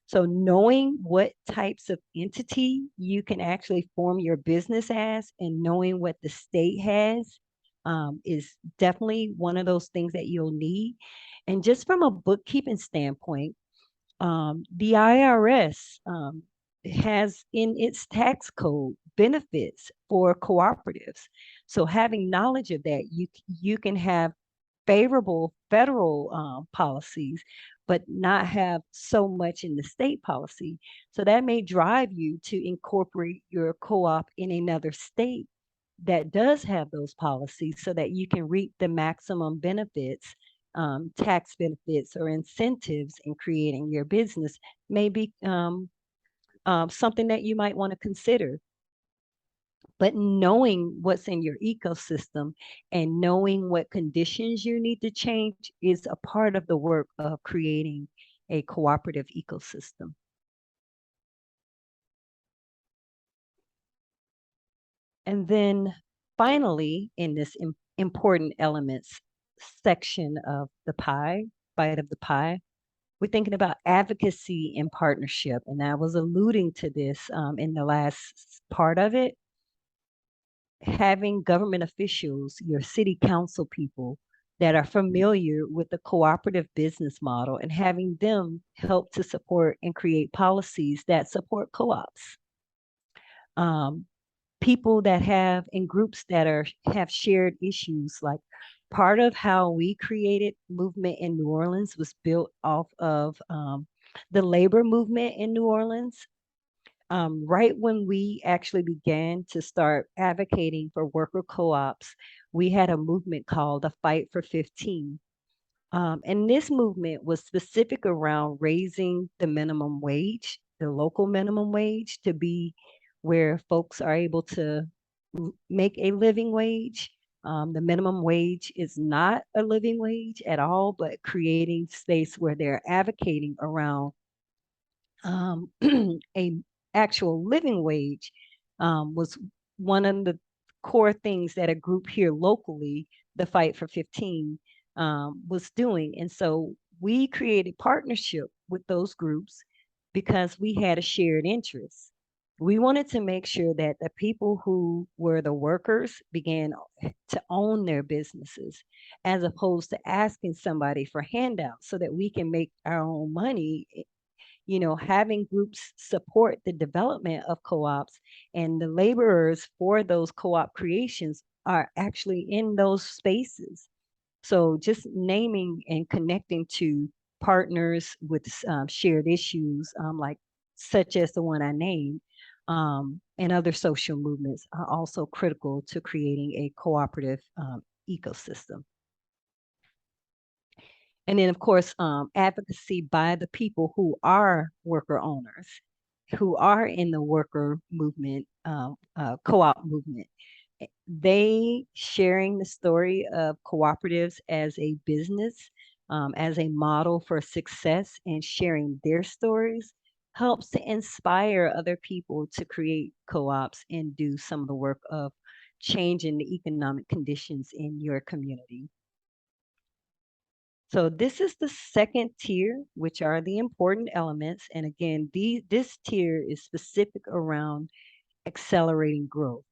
S1: So knowing what types of entity you can actually form your business as and knowing what the state has is definitely one of those things that you'll need. And just from a bookkeeping standpoint, the IRS has in its tax code benefits for cooperatives. So having knowledge of that, you can have favorable federal policies, but not have so much in the state policy. So that may drive you to incorporate your co-op in another state that does have those policies so that you can reap the maximum benefits, tax benefits or incentives in creating your business may be something that you might want to consider. But knowing what's in your ecosystem and knowing what conditions you need to change is a part of the work of creating a cooperative ecosystem. And then finally, in this important elements section of the pie, bite of the pie, we're thinking about advocacy and partnership. And I was alluding to this in the last part of it. Having government officials, your city council people that are familiar with the cooperative business model and having them help to support and create policies that support co-ops. People that have in groups that have shared issues, like part of how we created movement in New Orleans was built off of the labor movement in New Orleans. Right when we actually began to start advocating for worker co-ops, we had a movement called the Fight for 15. And this movement was specific around raising the minimum wage, the local minimum wage, to be where folks are able to make a living wage. The minimum wage is not a living wage at all, but creating space where they're advocating around a actual living wage was one of the core things that a group here locally, the Fight for 15, was doing. And so we created partnership with those groups because we had a shared interest. We wanted to make sure that the people who were the workers began to own their businesses as opposed to asking somebody for handouts so that we can make our own money. You know, having groups support the development of co-ops, and the laborers for those co-op creations are actually in those spaces. So just naming and connecting to partners with shared issues, like such as the one I named, and other social movements are also critical to creating a cooperative ecosystem. And then, of course, advocacy by the people who are worker owners, who are in the worker movement, co-op movement. They sharing the story of cooperatives as a business, as a model for success, and sharing their stories helps to inspire other people to create co-ops and do some of the work of changing the economic conditions in your community. So this is the second tier, which are the important elements. And again, this tier is specific around accelerating growth.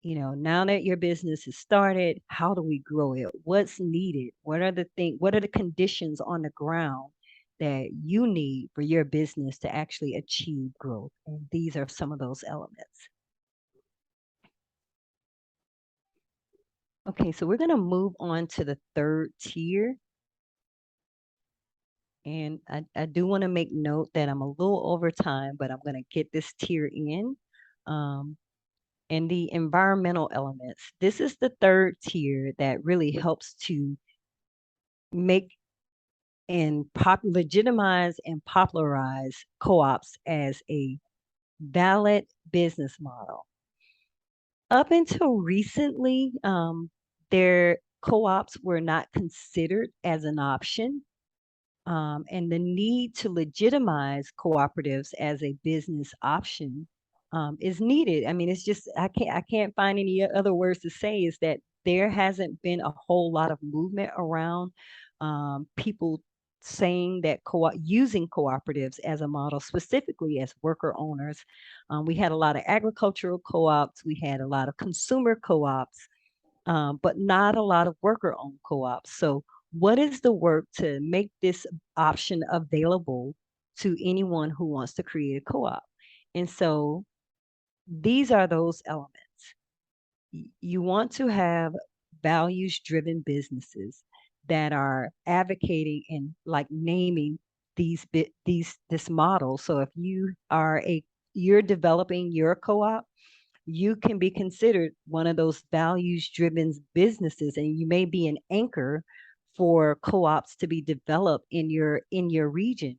S1: You know, now that your business is started, how do we grow it? What's needed? What are the conditions on the ground that you need for your business to actually achieve growth? And these are some of those elements. Okay, so we're going to move on to the third tier. And I do want to make note that I'm a little over time, but I'm going to get this tier in. And the environmental elements. This is the third tier that really helps to make and legitimize and popularize co-ops as a valid business model. Up until recently, their co-ops were not considered as an option. And the need to legitimize cooperatives as a business option is needed. I mean, it's just I can't find any other words to say is that there hasn't been a whole lot of movement around people saying that using cooperatives as a model, specifically as worker owners. We had a lot of agricultural co-ops, we had a lot of consumer co-ops, but not a lot of worker-owned co-ops. So what is the work to make this option available to anyone who wants to create a co-op? And so these are those elements. You want to have values-driven businesses that are advocating and like naming this model. So if you're developing your co-op, you can be considered one of those values-driven businesses, and you may be an anchor for co-ops to be developed in your region.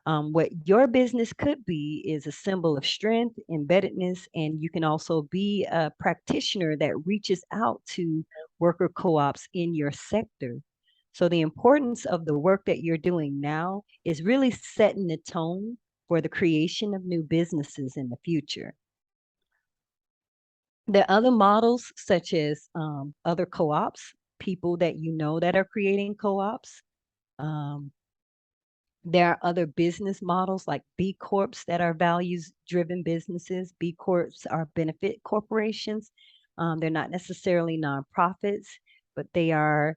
S1: What your business could be is a symbol of strength, embeddedness, and you can also be a practitioner that reaches out to worker co-ops in your sector. So the importance of the work that you're doing now is really setting the tone for the creation of new businesses in the future. There are other models such as other co-ops, people that you know that are creating co-ops. Um, There are other business models like B Corps that are values driven businesses. B Corps are benefit corporations. They're not necessarily nonprofits, but they are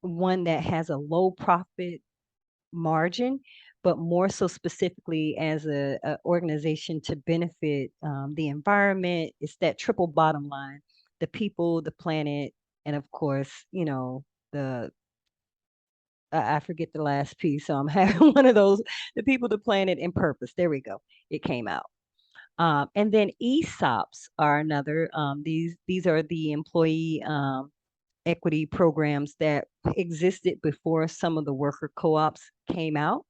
S1: one that has a low profit margin, but more so specifically as a organization to benefit the environment. It's that triple bottom line, the people, the planet, and of course, the I forget the last piece, so I'm having one of those, the people, the planet, and purpose. There we go. It came out. And then ESOPs are another. These are the employee equity programs that existed before some of the worker co-ops came out.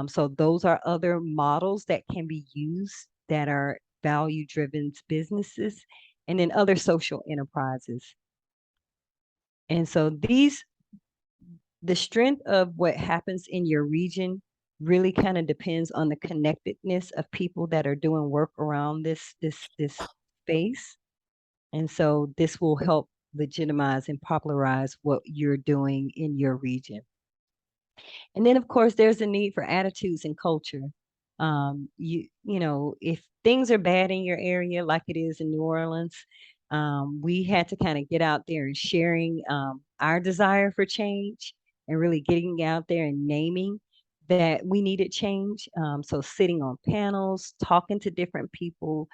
S1: So those are other models that can be used that are value-driven businesses, and then other social enterprises. And so the strength of what happens in your region really kind of depends on the connectedness of people that are doing work around this space. And so this will help legitimize and popularize what you're doing in your region. And then of course there's a need for attitudes and culture. If things are bad in your area like it is in New Orleans, we had to kind of get out there and sharing our desire for change and really getting out there and naming that we needed change. So sitting on panels, talking to different people,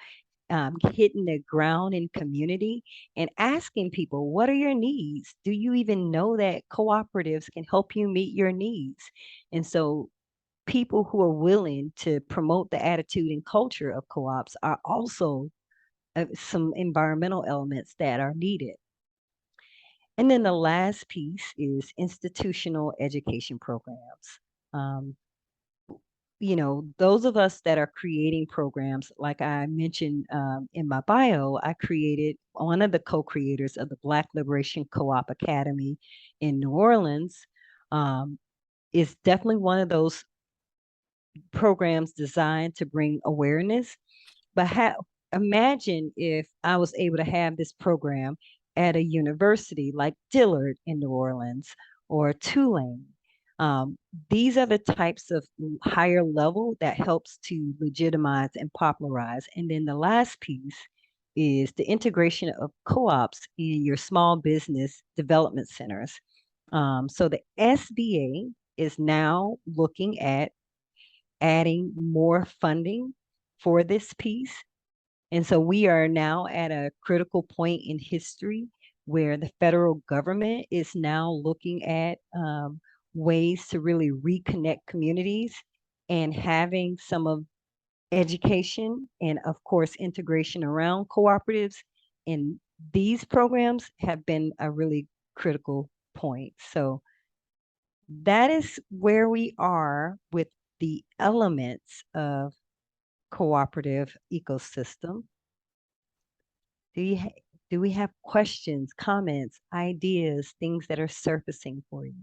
S1: hitting the ground in community and asking people, what are your needs? Do you even know that cooperatives can help you meet your needs? And so people who are willing to promote the attitude and culture of co-ops are also some environmental elements that are needed. And then the last piece is institutional education programs. Um, those of us that are creating programs, like I mentioned in my bio, I created one of the co-creators of the Black Liberation Co-op Academy in New Orleans. Is definitely one of those programs designed to bring awareness. But imagine if I was able to have this program at a university like Dillard in New Orleans or Tulane. Um, these are the types of higher level that helps to legitimize and popularize. And then the last piece is the integration of co-ops in your small business development centers. So the SBA is now looking at adding more funding for this piece. And so we are now at a critical point in history where the federal government is now looking at ways to really reconnect communities and having some of education and of course integration around cooperatives. And these programs have been a really critical point. So that is where we are with the elements of cooperative ecosystem. Do we have questions, comments, ideas, things that are surfacing for you?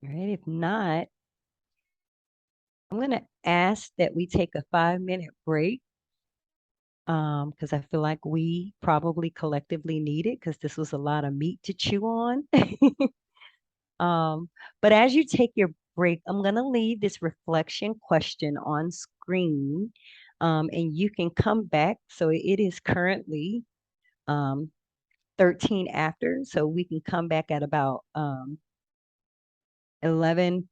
S1: All right, if not, I'm going to ask that we take a 5-minute break because I feel like we probably collectively need it because this was a lot of meat to chew on. But as you take your break, I'm going to leave this reflection question on screen, and you can come back. So it is currently 13 after, so we can come back at about 11:18.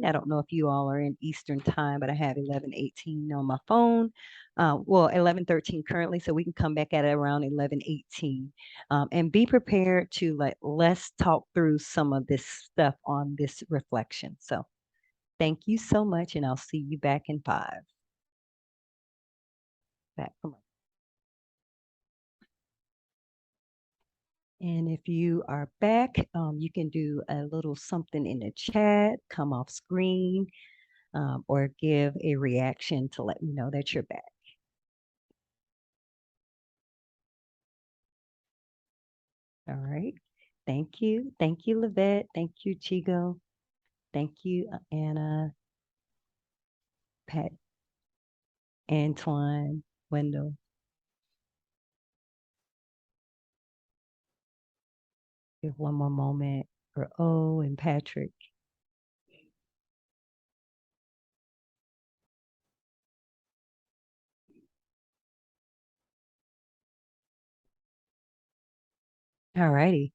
S1: I don't know if you all are in Eastern time, but I have 11:18 on my phone. Well, 11:13 currently, so we can come back at around 11:18. And be prepared to let's talk through some of this stuff on this reflection. So thank you so much, and I'll see you back in 5. Back from. And if you are back, you can do a little something in the chat, come off screen, or give a reaction to let me know that you're back. All right. Thank you. Thank you, Livette. Thank you, Chigo. Thank you, Anna, Pat, Antoine, Wendell. Give one more moment for O and Patrick. All righty.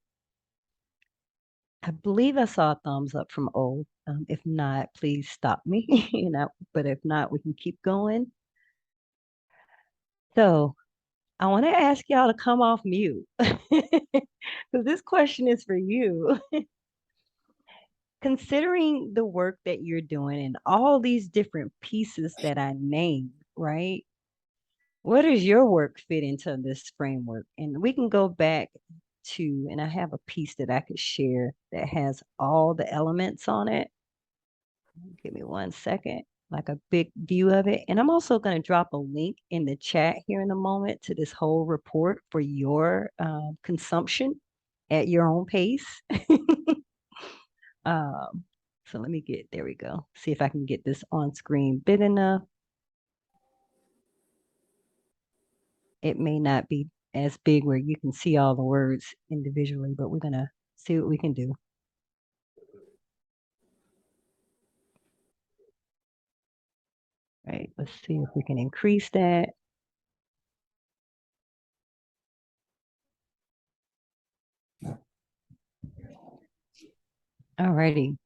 S1: I believe I saw a thumbs up from O. If not, please stop me. But if not, we can keep going. So I want to ask y'all to come off mute because this question is for you. Considering the work that you're doing and all these different pieces that I named, right? Where does your work fit into this framework? And we can go back to, and I have a piece that I could share that has all the elements on it. Give me 1 second, like a big view of it. And I'm also going to drop a link in the chat here in a moment to this whole report for your consumption at your own pace. So let me there we go. See if I can get this on screen big enough. It may not be as big where you can see all the words individually, but we're gonna see what we can do. Right, let's see if we can increase that. All righty.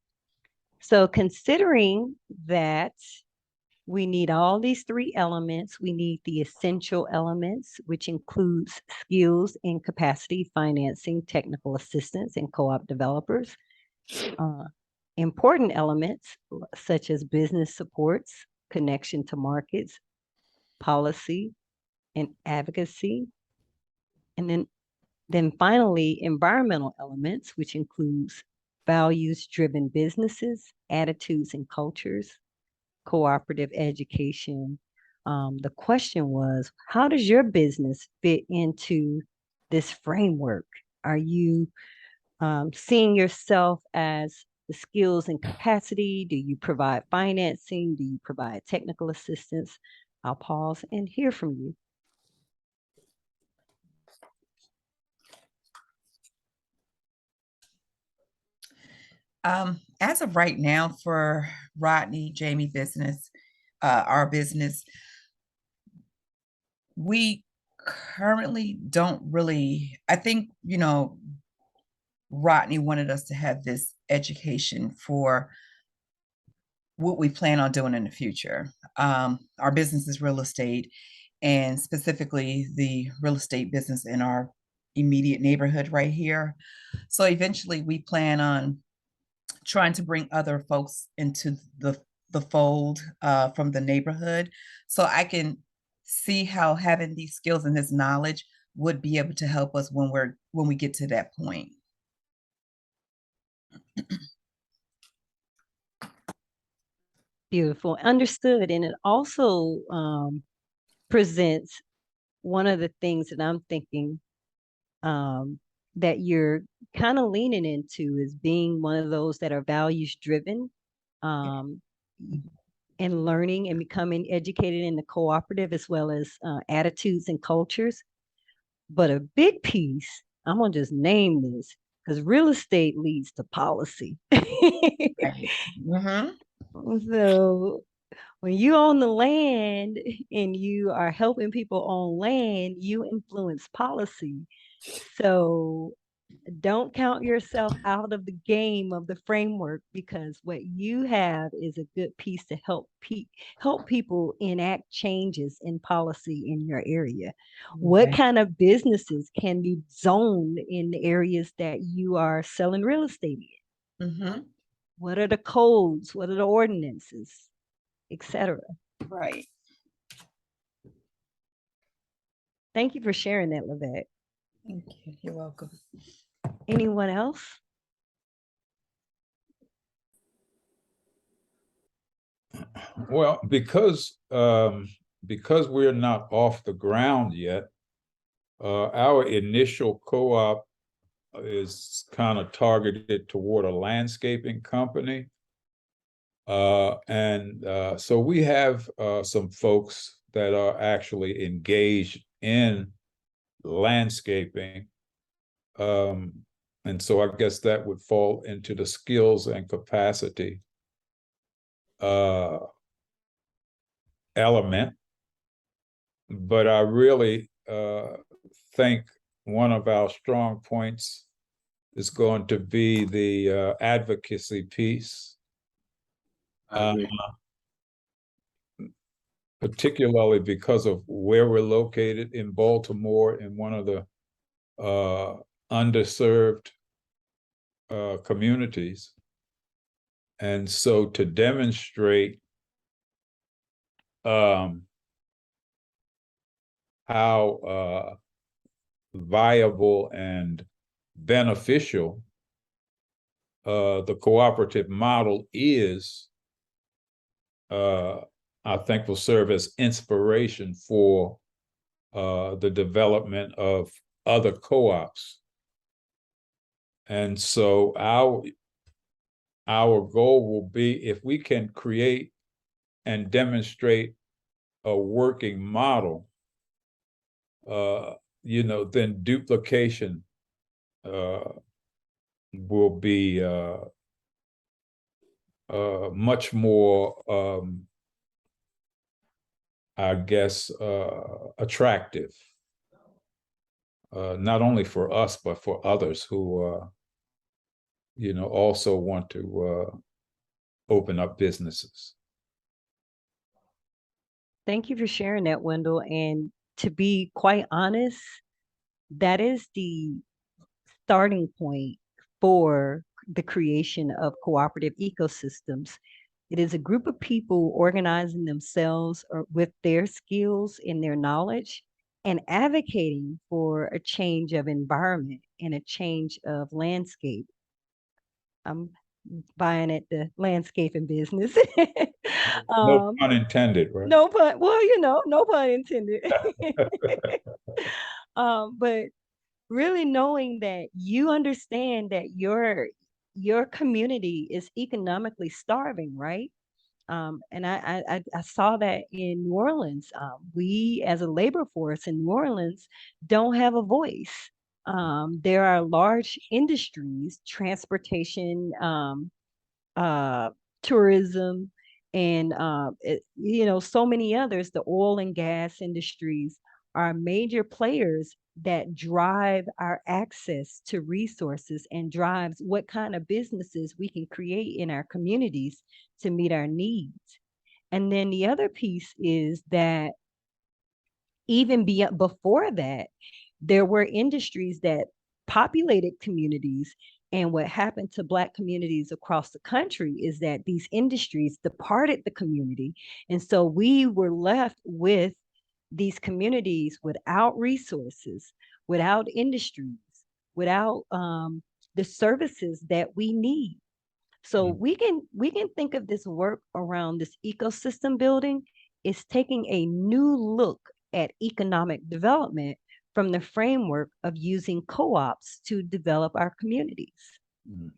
S1: So considering that we need all these 3 elements, we need the essential elements, which includes skills and capacity, financing, technical assistance, and co-op developers. Important elements such as business supports, connection to markets, policy, and advocacy. And then finally, environmental elements, which includes values-driven businesses, attitudes and cultures, cooperative education. The question was, how does your business fit into this framework? Are you seeing yourself as the skills and capacity? Do you provide financing? Do you provide technical assistance? I'll pause and hear from you.
S2: As of right now, for Rodney, Jamie business, our business, we currently don't really, I think, Rodney wanted us to have this education for what we plan on doing in the future. Our business is real estate, and specifically the real estate business in our immediate neighborhood right here. So eventually we plan on trying to bring other folks into the fold from the neighborhood, so I can see how having these skills and this knowledge would be able to help us when we get to that point.
S1: Beautiful, understood. And it also presents one of the things that I'm thinking that you're kind of leaning into is being one of those that are values driven, um, and learning and becoming educated in the cooperative as well as attitudes and cultures. But a big piece, I'm gonna just name this because real estate leads to policy.
S2: Right. Mm-hmm.
S1: So when you own the land and you are helping people own land, you influence policy. So don't count yourself out of the game of the framework, because what you have is a good piece to help people enact changes in policy in your area. What
S2: Right.
S1: kind of businesses can be zoned in the areas that you are selling real estate in?
S2: Mm-hmm.
S1: What are the codes? What are the ordinances, etc.?
S2: Right.
S1: Thank you for sharing that, Lavette.
S2: Thank you. You're welcome.
S1: Anyone else?
S3: Well, because we're not off the ground yet, our initial co-op is kind of targeted toward a landscaping company. So we have some folks that are actually engaged in landscaping. And so I guess that would fall into the skills and capacity element. But I really think one of our strong points is going to be the advocacy piece.
S4: I agree.
S3: Particularly because of where we're located in Baltimore, in one of the underserved communities. And so to demonstrate how viable and beneficial the cooperative model is, I think will serve as inspiration for the development of other co-ops. And so our goal will be, if we can create and demonstrate a working model, then duplication will be much more, I guess, attractive, not only for us, but for others who, also want to open up businesses.
S1: Thank you for sharing that, Wendell. And to be quite honest, that is the starting point for the creation of cooperative ecosystems. It is a group of people organizing themselves or with their skills and their knowledge and advocating for a change of environment and a change of landscape. I'm buying at the landscaping business.
S3: No pun intended, right?
S1: No pun. Well, no pun intended. But really knowing that you understand that your community is economically starving, right? And I saw that in New Orleans. We, as a labor force in New Orleans, don't have a voice. There are large industries, transportation, uh, tourism, and so many others. The oil and gas industries are major players that drive our access to resources and drives what kind of businesses we can create in our communities to meet our needs. And then the other piece is that even before that, there were industries that populated communities. And what happened to Black communities across the country is that these industries departed the community. And so we were left with these communities without resources, without industries, without the services that we need. So we can think of this work around this ecosystem building is taking a new look at economic development from the framework of using co-ops to develop our communities.
S3: Mhm.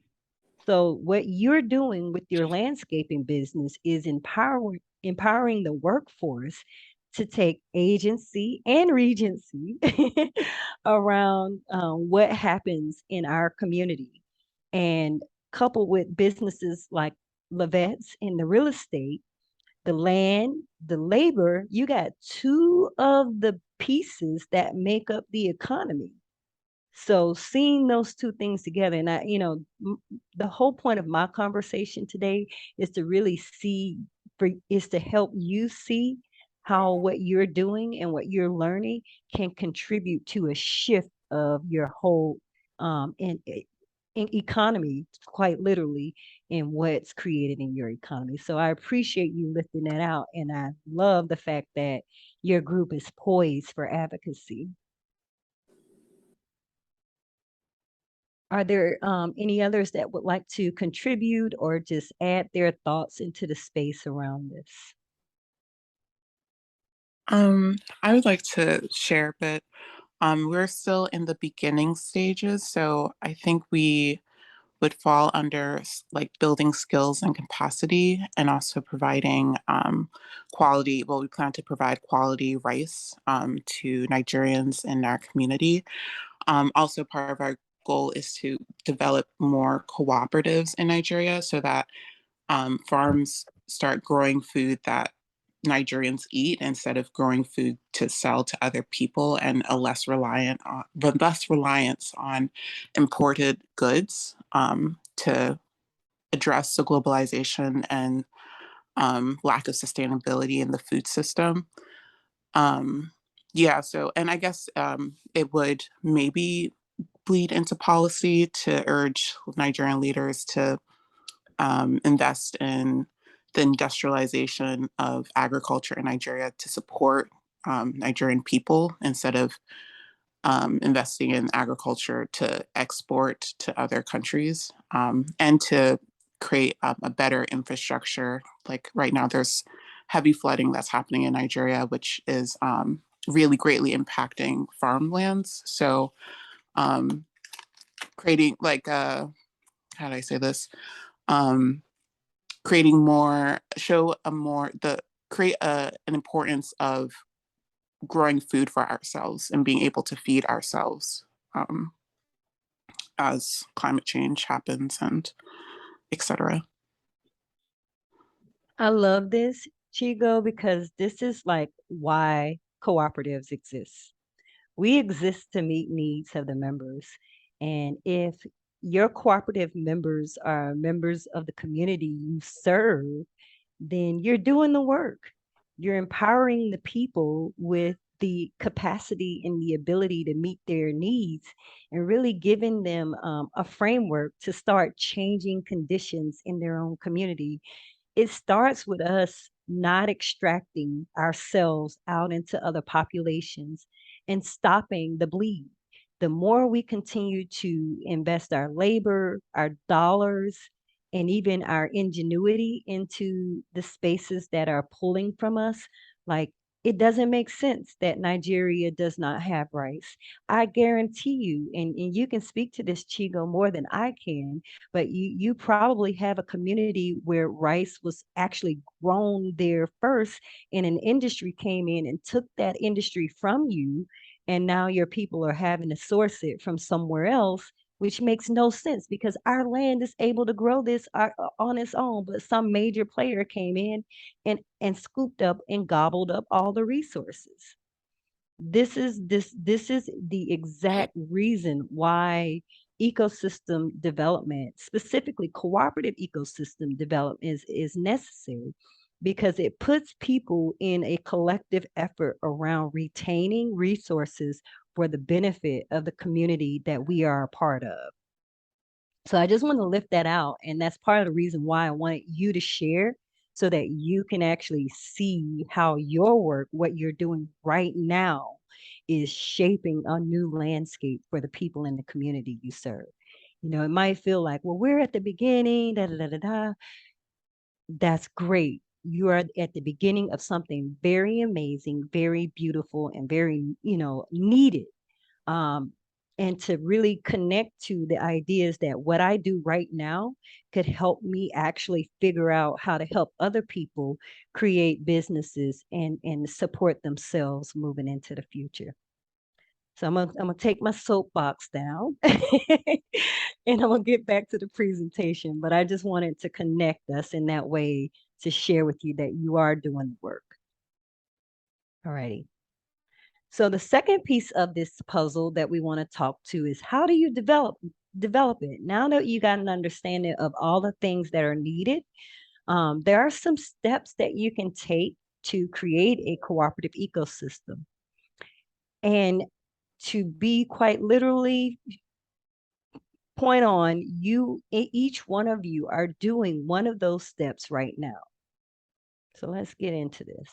S1: So what you're doing with your landscaping business is empowering the workforce to take agency and regency around what happens in our community. And coupled with businesses like Levette's in the real estate, the land, the labor, you got two of the pieces that make up the economy. So seeing those two things together, and the whole point of my conversation today is to really is to help you see how what you're doing and what you're learning can contribute to a shift of your whole in economy, quite literally, in what's created in your economy. So I appreciate you lifting that out, and I love the fact that your group is poised for advocacy. Are there any others that would like to contribute or just add their thoughts into the space around this?
S7: I would like to share, but we're still in the beginning stages, so I think we would fall under like building skills and capacity, and also providing quality. Well, we plan to provide quality rice to Nigerians in our community. Also, part of our goal is to develop more cooperatives in Nigeria so that farms start growing food that Nigerians eat instead of growing food to sell to other people, and a less reliance on imported goods to address the globalization and lack of sustainability in the food system. Yeah, so, and I guess it would maybe bleed into policy to urge Nigerian leaders to invest in the industrialization of agriculture in Nigeria to support Nigerian people instead of investing in agriculture to export to other countries, and to create a better infrastructure. Like right now, there's heavy flooding that's happening in Nigeria, which is really greatly impacting farmlands. So creating like, how do I say this? Creating more, show a more, the create an importance of growing food for ourselves and being able to feed ourselves as climate change happens, and etc.
S1: I love this, Chigo, because this is like why cooperatives exist. We exist to meet needs of the members. And if your cooperative members are members of the community you serve, then you're doing the work. You're empowering the people with the capacity and the ability to meet their needs, and really giving them a framework to start changing conditions in their own community. It starts with us not extracting ourselves out into other populations and stopping the bleed. The more we continue to invest our labor, our dollars, and even our ingenuity into the spaces that are pulling from us, like it doesn't make sense that Nigeria does not have rice. I guarantee you, and you can speak to this, Chigo, more than I can, but you probably have a community where rice was actually grown there first, and an industry came in and took that industry from you, and now your people are having to source it from somewhere else, which makes no sense because our land is able to grow this on its own, but some major player came in and scooped up and gobbled up all the resources. This is the exact reason why ecosystem development, specifically cooperative ecosystem development, is necessary, because it puts people in a collective effort around retaining resources for the benefit of the community that we are a part of. So I just want to lift that out. And that's part of the reason why I wanted you to share, so that you can actually see how your work, what you're doing right now, is shaping a new landscape for the people in the community you serve. It might feel like, well, we're at the beginning, da da da da da. That's great. You are at the beginning of something very amazing, very beautiful, and very, needed. and to really connect to the ideas that what I do right now could help me actually figure out how to help other people create businesses and support themselves moving into the future. So I'm gonna take my soapbox down and I'm gonna get back to the presentation, but I just wanted to connect us in that way to share with you that you are doing the work. Alrighty. So the second piece of this puzzle that we want to talk to is how do you develop it? Now that you got an understanding of all the things that are needed, there are some steps that you can take to create a cooperative ecosystem. And to be quite literally point on, each one of you are doing one of those steps right now. So let's get into this.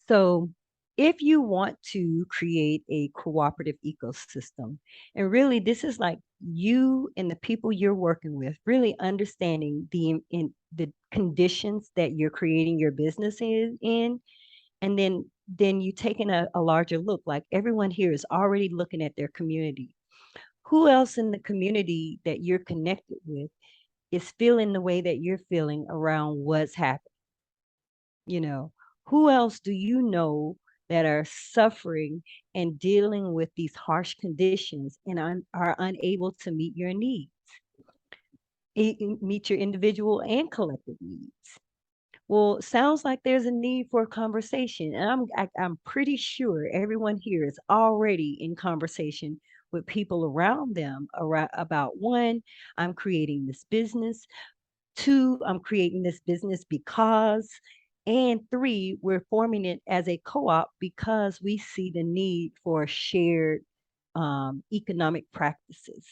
S1: So if you want to create a cooperative ecosystem, and really this is like you and the people you're working with really understanding the conditions that you're creating your business in, and then you taking a larger look, like everyone here is already looking at their community. Who else in the community that you're connected with is feeling the way that you're feeling around what's happening? You know, who else do you know that are suffering and dealing with these harsh conditions and are unable to meet your needs, meet your individual and collective needs? Well, it sounds like there's a need for a conversation, and I'm pretty sure everyone here is already in conversation with people around them about one, I'm creating this business. Two, I'm creating this business because, and three, we're forming it as a co-op because we see the need for shared economic practices.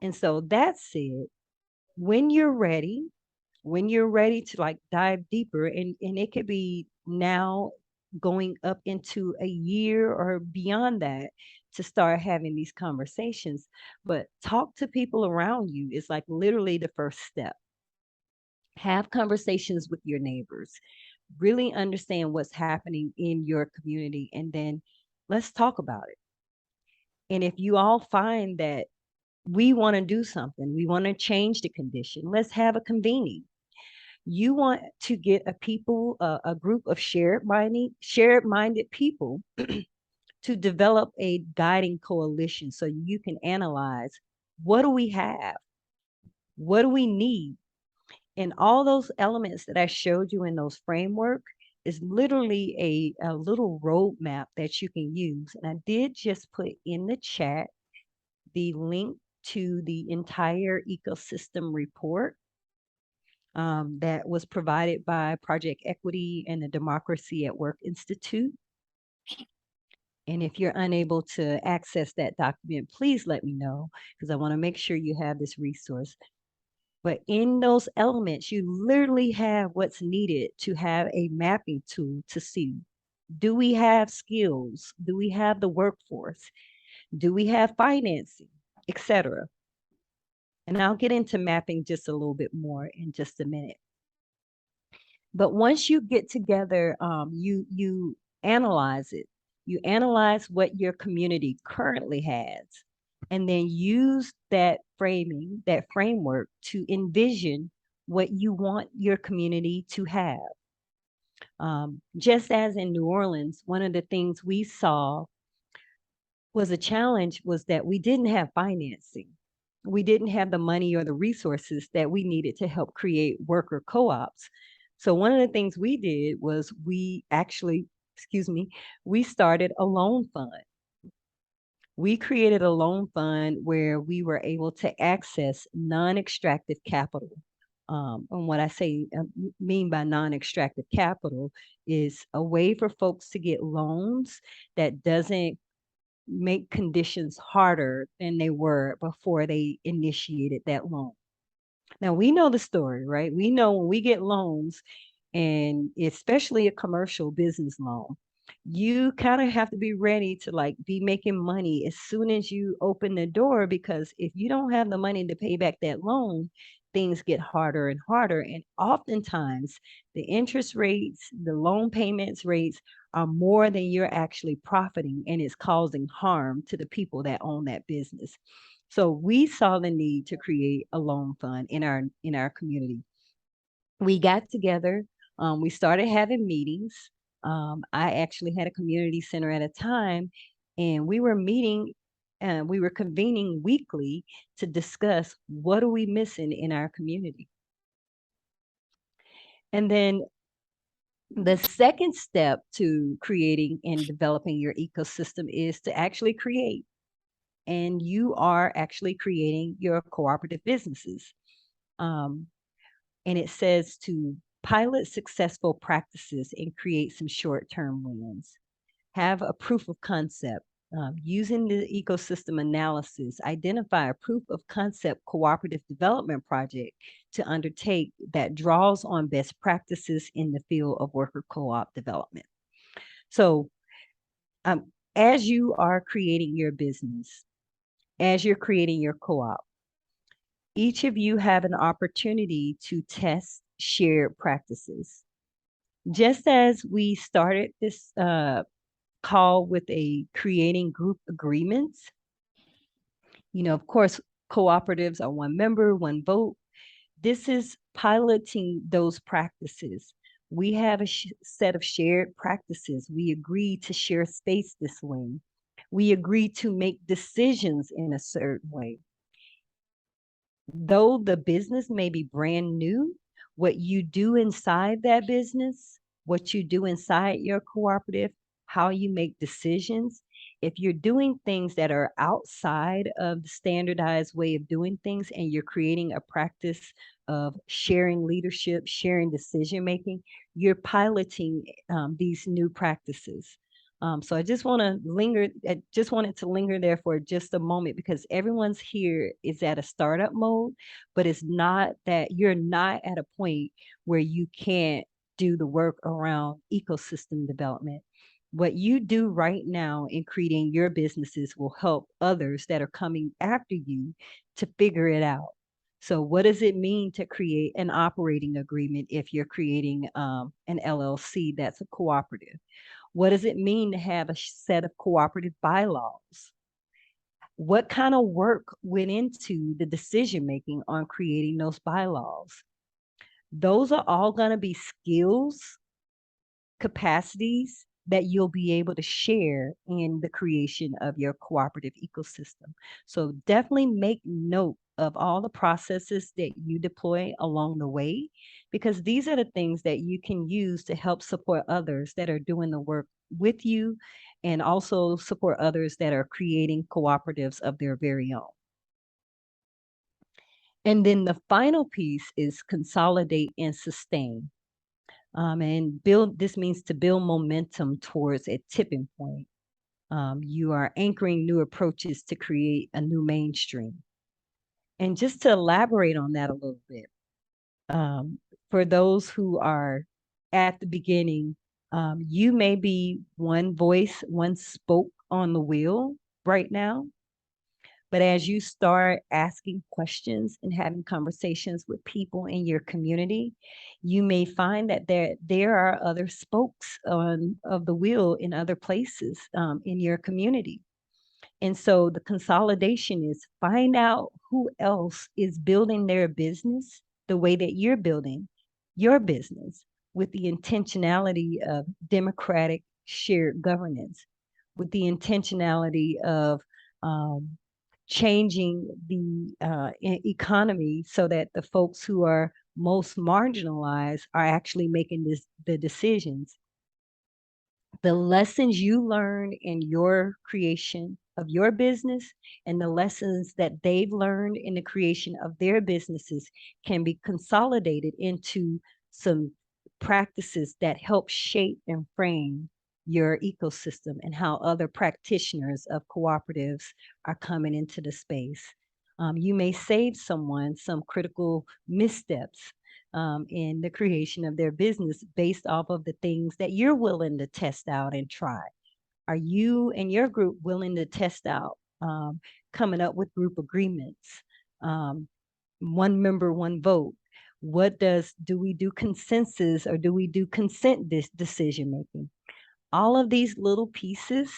S1: And so that said, when you're ready, to like dive deeper, and it could be now going up into a year or beyond that to start having these conversations, but talk to people around you is like literally the first step. Have conversations with your neighbors, really understand what's happening in your community, and then let's talk about it. And if you all find that we want to do something, we want to change the condition, let's have a convening. You want to get a group of shared-minded people to develop a guiding coalition so you can analyze, what do we have? What do we need? And all those elements that I showed you in those framework is literally a little roadmap that you can use. And I did just put in the chat the link to the entire ecosystem report that was provided by Project Equity and the Democracy at Work Institute. And if you're unable to access that document, please let me know, because I want to make sure you have this resource. But in those elements, you literally have what's needed to have a mapping tool to see, do we have skills? Do we have the workforce? Do we have financing, etc.? And I'll get into mapping just a little bit more in just a minute. But once you get together, you analyze it. You analyze what your community currently has, and then use that framework to envision what you want your community to have. Just as in New Orleans, one of the things we saw was a challenge was that we didn't have financing. We didn't have the money or the resources that we needed to help create worker co-ops. So one of the things we did was we started a loan fund. We created a loan fund where we were able to access non-extractive capital. And what I mean by non-extractive capital is a way for folks to get loans that doesn't make conditions harder than they were before they initiated that loan. Now we know the story, right? We know when we get loans, and especially a commercial business loan, you kind of have to be ready to like be making money as soon as you open the door, because if you don't have the money to pay back that loan, things get harder and harder. And oftentimes the interest rates, the loan payments rates are more than you're actually profiting, and it's causing harm to the people that own that business. So we saw the need to create a loan fund in our community. We got together, we started having meetings. I actually had a community center at a time, and we were meeting and we were convening weekly to discuss what are we missing in our community. And then the second step to creating and developing your ecosystem is to actually create. And you are actually creating your cooperative businesses. Um, and it says to pilot successful practices and create some short-term wins. Have a proof of concept. Using the ecosystem analysis, identify a proof of concept cooperative development project to undertake that draws on best practices in the field of worker co-op development. So as you are creating your business, as you're creating your co-op, each of you have an opportunity to test shared practices. Just as we started this call with a creating group agreements, of course, cooperatives are one member, one vote. This is piloting those practices. We have a set of shared practices. We agree to share space this way. We agree to make decisions in a certain way. Though the business may be brand new, what you do inside that business, what you do inside your cooperative, how you make decisions, if you're doing things that are outside of the standardized way of doing things and you're creating a practice of sharing leadership, sharing decision making, you're piloting these new practices. So I just want to linger, I just wanted to linger there for just a moment, because everyone's here is at a startup mode, but it's not that you're not at a point where you can't do the work around ecosystem development. What you do right now in creating your businesses will help others that are coming after you to figure it out. So what does it mean to create an operating agreement if you're creating an LLC that's a cooperative? What does it mean to have a set of cooperative bylaws? What kind of work went into the decision making on creating those bylaws? Those are all going to be skills, capacities that you'll be able to share in the creation of your cooperative ecosystem. So definitely make note of all the processes that you deploy along the way, because these are the things that you can use to help support others that are doing the work with you, and also support others that are creating cooperatives of their very own. And then the final piece is consolidate and sustain. And build, this means to build momentum towards a tipping point. You are anchoring new approaches to create a new mainstream. And just to elaborate on that a little bit, for those who are at the beginning, you may be one voice, one spoke on the wheel right now. But as you start asking questions and having conversations with people in your community, you may find that there are other spokes of the wheel in other places in your community. And so the consolidation is find out who else is building their business the way that you're building your business, with the intentionality of democratic shared governance, with the intentionality of changing the economy so that the folks who are most marginalized are actually making the decisions. The lessons you learn in your creation of your business and the lessons that they've learned in the creation of their businesses can be consolidated into some practices that help shape and frame your ecosystem and how other practitioners of cooperatives are coming into the space. You may save someone some critical missteps in the creation of their business based off of the things that you're willing to test out and try. Are you and your group willing to test out coming up with group agreements? One member, one vote. Do we do consensus or do we do consent decision making? All of these little pieces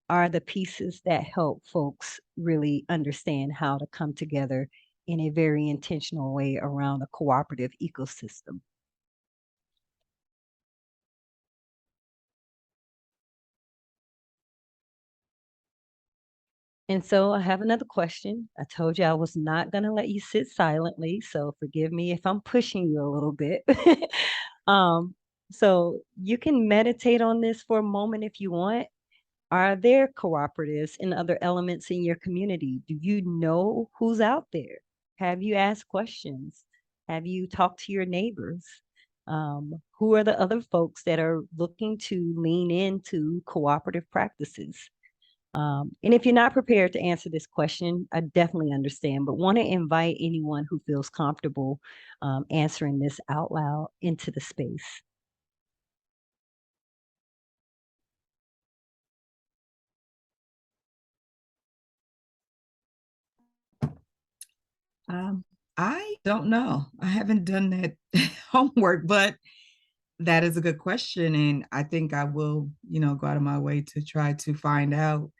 S1: are the pieces that help folks really understand how to come together in a very intentional way around a cooperative ecosystem. And so I have another question. I told you I was not going to let you sit silently, so forgive me if I'm pushing you a little bit. um, so you can meditate on this for a moment if you want. Are there cooperatives and other elements in your community? Do you know who's out there? Have you asked questions? Have you talked to your neighbors? Who are the other folks that are looking to lean into cooperative practices? And if you're not prepared to answer this question, I definitely understand, but want to invite anyone who feels comfortable answering this out loud into the space.
S2: I don't know. I haven't done that homework, but that is a good question. And I think I will, go out of my way to try to find out.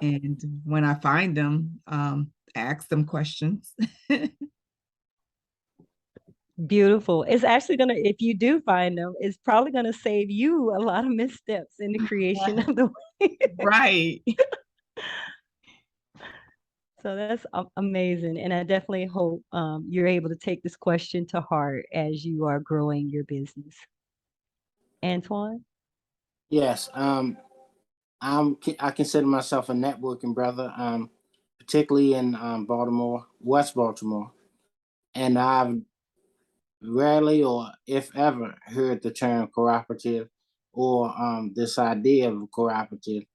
S2: And when I find them, ask them questions.
S1: Beautiful. It's actually going to, if you do find them, it's probably going to save you a lot of missteps in the creation of the
S2: Right.
S1: So that's amazing. And I definitely hope you're able to take this question to heart as you are growing your business. Antoine?
S4: Yes. I consider myself a networking brother, particularly in Baltimore, West Baltimore. And I've rarely or if ever heard the term cooperative or this idea of a cooperative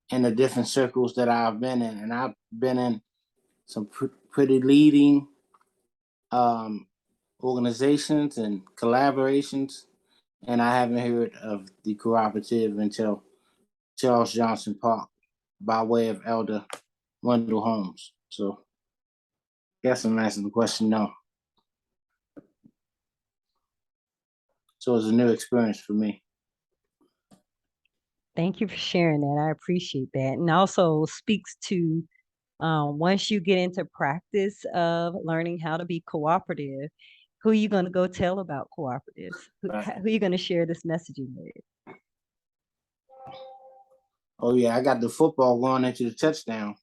S4: in the different circles that I've been in. And I've been in some pretty leading organizations and collaborations, and I haven't heard of the cooperative until Charles Johnson Park by way of Elder Wendell Holmes. So, guess I'm answering the question no. So it's a new experience for me.
S1: Thank you for sharing that. I appreciate that. And also speaks to once you get into practice of learning how to be cooperative, who are you going to go tell about cooperatives? Who are you going to share this messaging with?
S4: Oh yeah, I got the football going into the touchdown.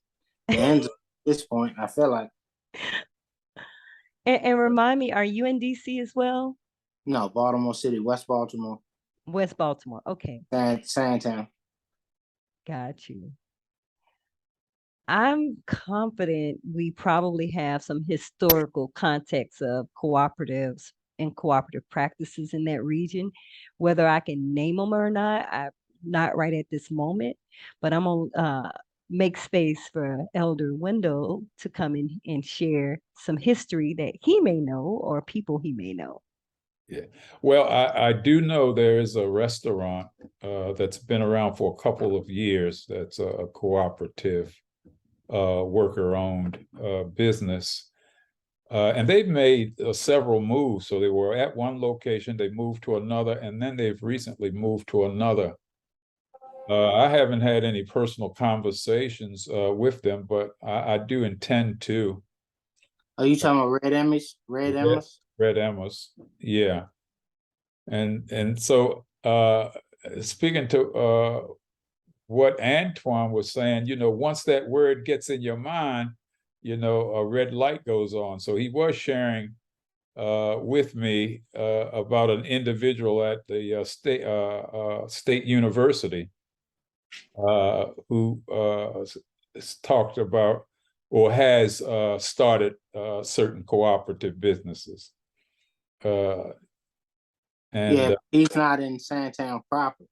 S4: The end at this point, I feel like.
S1: And remind me, are you in DC as well?
S4: No, Baltimore City, West Baltimore.
S1: West Baltimore. Okay.
S4: Sandtown.
S1: Got you. I'm confident we probably have some historical context of cooperatives and cooperative practices in that region. Whether I can name them or not, I'm not right at this moment, but I'm gonna make space for Elder Wendell to come in and share some history that he may know or people he may know.
S3: Yeah, well, I do know there is a restaurant that's been around for a couple of years. That's a cooperative, worker-owned business, and they've made several moves. So they were at one location, they moved to another, and then they've recently moved to another. I haven't had any personal conversations with them, but I do intend to.
S4: Are you talking about Red Emmys?
S3: Red Emma's, yeah. And so speaking to what Antoine was saying, once that word gets in your mind, a red light goes on. So he was sharing with me about an individual at the state university who talked about or has started certain cooperative businesses.
S4: Yeah, he's not in Sandtown proper.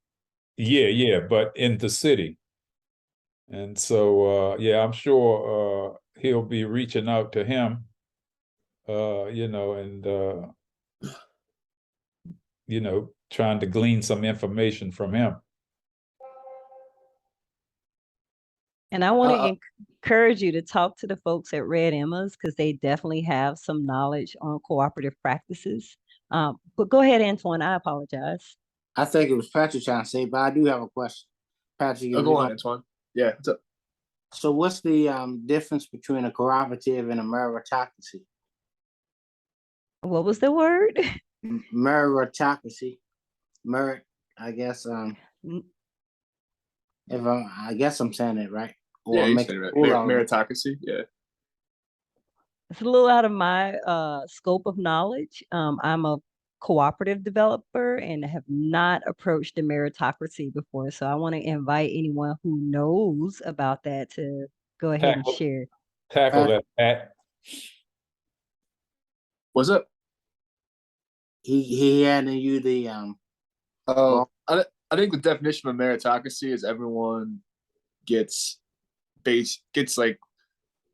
S3: Yeah, but in the city. And so, I'm sure he'll be reaching out to him, and trying to glean some information from him.
S1: And I want to encourage you to talk to the folks at Red Emma's because they definitely have some knowledge on cooperative practices. But go ahead, Antoine. I apologize.
S4: I think it was Patrick trying to say, but I do have a question. Patrick,
S5: Oh, go on, Antoine. Yeah, what's up?
S4: So what's the difference between a cooperative and a meritocracy?
S1: What was the word?
S4: Meritocracy. Merit, I guess. I guess I'm saying it right. Or
S5: Yeah, you
S4: make
S5: said it right.
S4: a fool out of it.
S5: Meritocracy. Yeah.
S1: It's a little out of my scope of knowledge. I'm a cooperative developer and have not approached the meritocracy before. So I want to invite anyone who knows about that to go ahead and share.
S3: Tackle that, Pat.
S5: What's up?
S4: He handing you the
S5: I think the definition of meritocracy is everyone gets like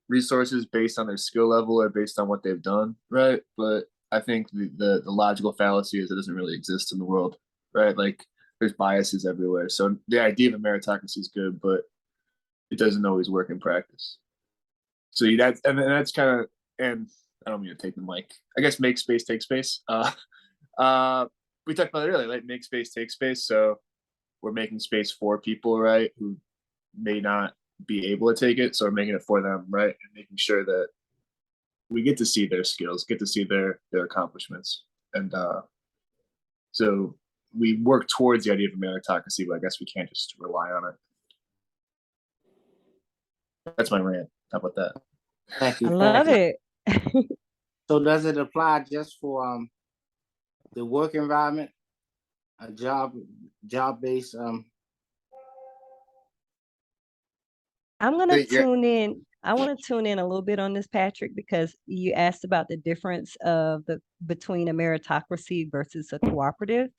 S5: resources based on their skill level or based on what they've done, right? But I think the logical fallacy is it doesn't really exist in the world, right? Like there's biases everywhere. So the idea of a meritocracy is good, but it doesn't always work in practice. So that's kind of, and I don't mean to take the mic. I guess make space, take space. We talked about it earlier, like make space, take space. So we're making space for people, right, who may not be able to take it. So we're making it for them, right, and making sure that we get to see their skills, get to see their accomplishments, and so we work towards the idea of a meritocracy. But I guess we can't just rely on it. That's my rant. How about that?
S4: Thank you.
S1: I love it.
S4: So does it apply just for the work environment, a job-based?
S1: I'm gonna tune in. I want to tune in a little bit on this, Patrick, because you asked about the difference of between a meritocracy versus a cooperative.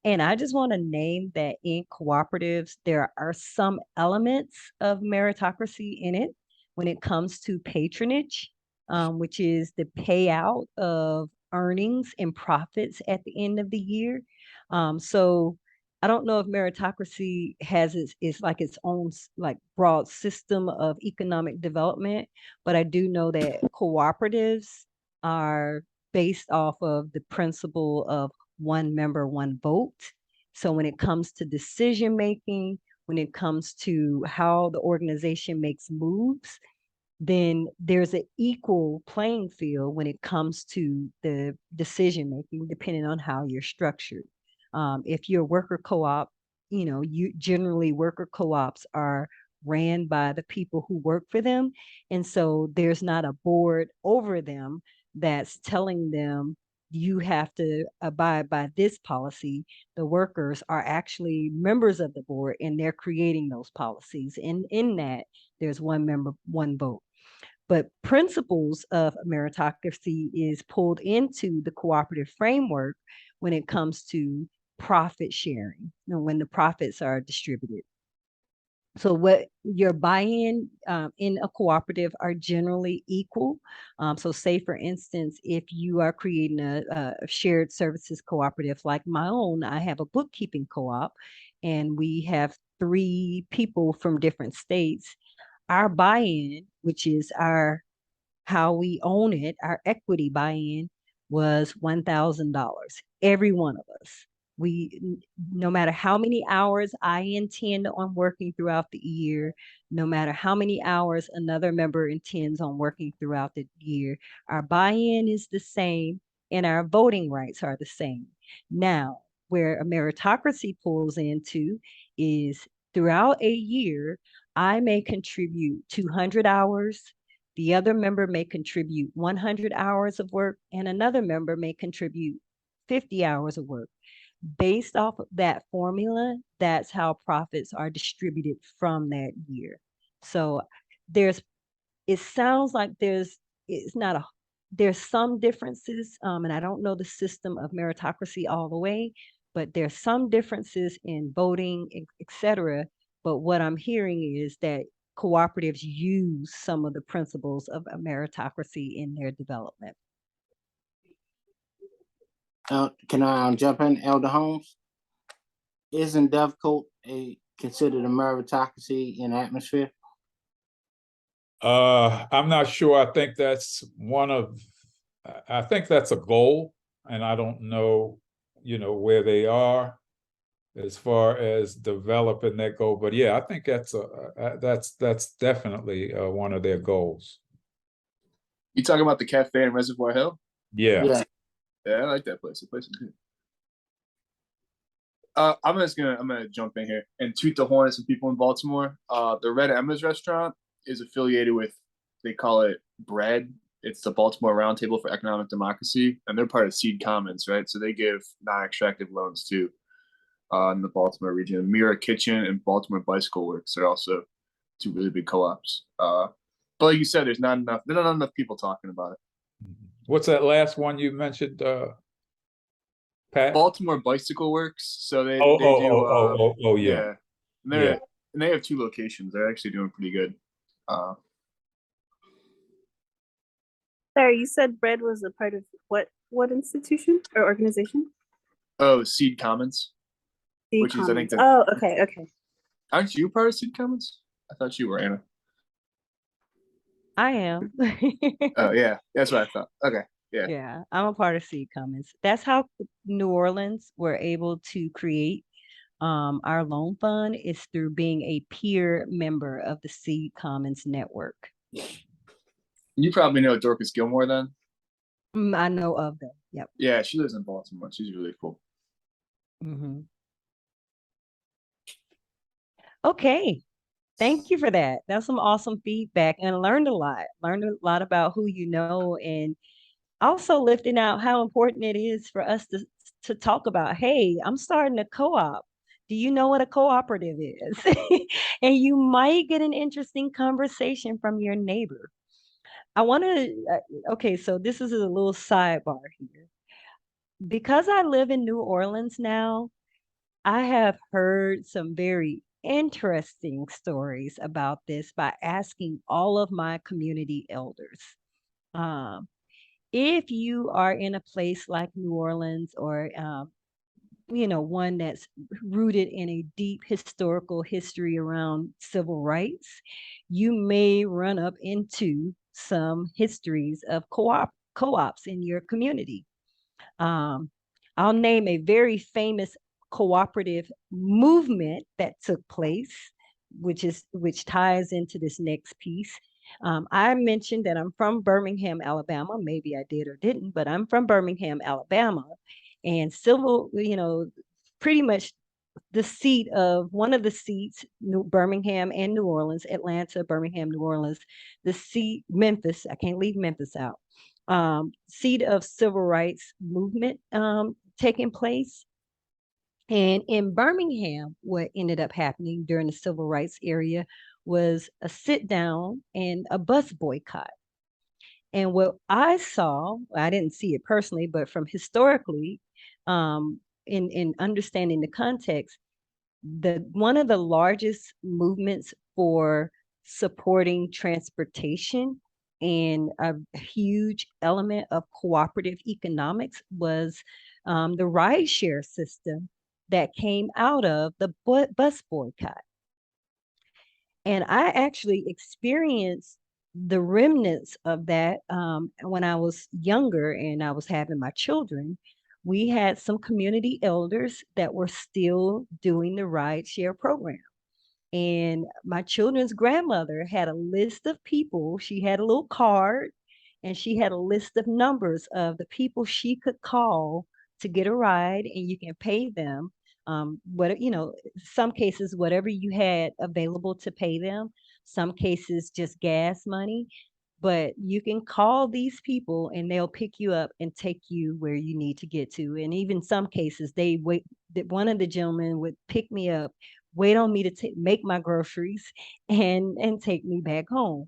S1: And I just want to name that in cooperatives, there are some elements of meritocracy in it when it comes to patronage, which is the payout of earnings and profits at the end of the year. So I don't know if meritocracy has it's like its own like broad system of economic development, but I do know that cooperatives are based off of the principle of one member, one vote. So when it comes to decision making, when it comes to how the organization makes moves, then there's an equal playing field when it comes to the decision making, depending on how you're structured. If you're a worker co-op, you generally worker co-ops are ran by the people who work for them. And so there's not a board over them that's telling them you have to abide by this policy. The workers are actually members of the board and they're creating those policies. And in that, there's one member, one vote. But principles of meritocracy is pulled into the cooperative framework when it comes to profit sharing, when the profits are distributed. So what your buy-in in a cooperative are generally equal. So say, for instance, if you are creating a shared services cooperative like my own, I have a bookkeeping co-op, and we have 3 people from different states. Our buy-in, which is how we own it, our equity buy-in was $1,000. Every one of us. No matter how many hours I intend on working throughout the year, no matter how many hours another member intends on working throughout the year, our buy-in is the same and our voting rights are the same. Now, where a meritocracy pulls into is throughout a year, I may contribute 200 hours. The other member may contribute 100 hours of work, and another member may contribute 50 hours of work. Based off of that formula, that's how profits are distributed from that year. So it sounds like there's some differences, and I don't know the system of meritocracy all the way, but there's some differences in voting, etc. But what I'm hearing is that cooperatives use some of the principles of a meritocracy in their development.
S4: Can I jump in, Elder Holmes? Isn't Dove Coat considered a meritocracy in atmosphere?
S3: I'm not sure. I think that's I think that's a goal, and I don't know, where they are as far as developing that goal. But yeah, I think that's definitely one of their goals.
S5: You talking about the cafe in Reservoir Hill?
S3: Yeah.
S4: Yeah.
S5: Yeah, I like that place. The place is good. I'm gonna jump in here and toot the horn at some people in Baltimore. The Red Emma's restaurant is affiliated with, they call it Bread. It's the Baltimore Roundtable for Economic Democracy, and they're part of Seed Commons, right? So they give non-extractive loans too in the Baltimore region. Mira Kitchen and Baltimore Bicycle Works are also two really big co-ops. But like you said, there's not enough people talking about it.
S3: What's that last one you mentioned, Pat?
S5: Baltimore Bicycle Works. So they
S3: Oh,
S5: do
S3: yeah.
S5: And they have 2 locations. They're actually doing pretty good.
S6: Sorry, you said Bread was a part of what institution or organization?
S5: Oh, Seed Commons.
S6: Seed
S5: Which is, I think,
S6: Commons. Okay.
S5: Aren't you part of Seed Commons? I thought you were, Anna.
S1: I am.
S5: Oh yeah, that's what I thought. Okay, yeah.
S1: Yeah, I'm a part of Seed Commons. That's how New Orleans were able to create our loan fund, is through being a peer member of the Seed Commons network.
S5: You probably know Dorcas Gilmore then.
S1: I know of them. Yep.
S5: Yeah, she lives in Baltimore. She's really cool.
S1: Mm-hmm. Okay. Thank you for that. That's some awesome feedback, and learned a lot. Learned a lot about who you know, and also lifting out how important it is for us to talk about, hey, I'm starting a co-op. Do you know what a cooperative is? And you might get an interesting conversation from your neighbor. I want to, okay, so this is a little sidebar here. Because I live in New Orleans now, I have heard some very interesting stories about this by asking all of my community elders. Um, if you are in a place like New Orleans, or one that's rooted in a deep historical history around civil rights, you may run up into some histories of co-ops in your community. Um, I'll name a very famous cooperative movement that took place, which ties into this next piece. I mentioned that I'm from Birmingham, Alabama. Maybe I did or didn't, but I'm from Birmingham, Alabama. And pretty much the seat of one of the seats, Birmingham and New Orleans, Atlanta, Birmingham, New Orleans, the seat, Memphis, I can't leave Memphis out, seat of civil rights movement taking place. And in Birmingham, what ended up happening during the civil rights era was a sit down and a bus boycott. And what I saw, I didn't see it personally, but from historically, in understanding the context, one of the largest movements for supporting transportation and a huge element of cooperative economics was the rideshare system that came out of the bus boycott. And I actually experienced the remnants of that when I was younger and I was having my children. We had some community elders that were still doing the rideshare program. And my children's grandmother had a list of people. She had a little card, and she had a list of numbers of the people she could call to get a ride, and you can pay them some cases, whatever you had available to pay them, some cases just gas money. But you can call these people and they'll pick you up and take you where you need to get to. And even some cases, they wait, that one of the gentlemen would pick me up, wait on me to make my groceries and take me back home.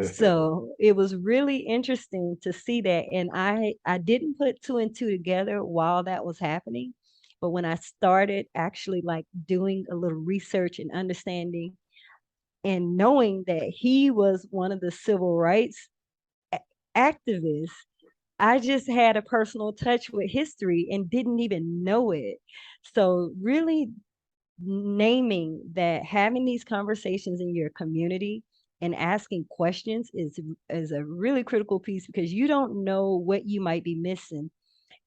S1: So it was really interesting to see that. And I didn't put 2 and 2 together while that was happening. But when I started actually like doing a little research and understanding and knowing that he was one of the civil rights activists, I just had a personal touch with history and didn't even know it. So really naming that, having these conversations in your community and asking questions is a really critical piece, because you don't know what you might be missing.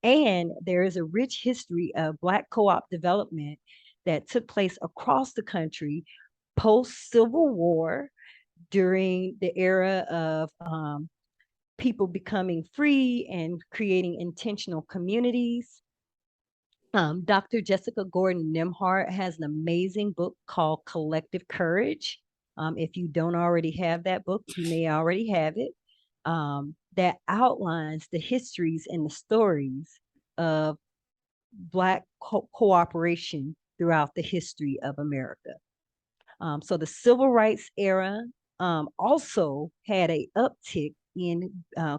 S1: And there is a rich history of Black co-op development that took place across the country post Civil War, during the era of people becoming free and creating intentional communities. Dr. Jessica Gordon Nimhart has an amazing book called Collective Courage. If you don't already have that book, you may already have it. That outlines the histories and the stories of Black cooperation throughout the history of America. So the civil rights era also had a uptick in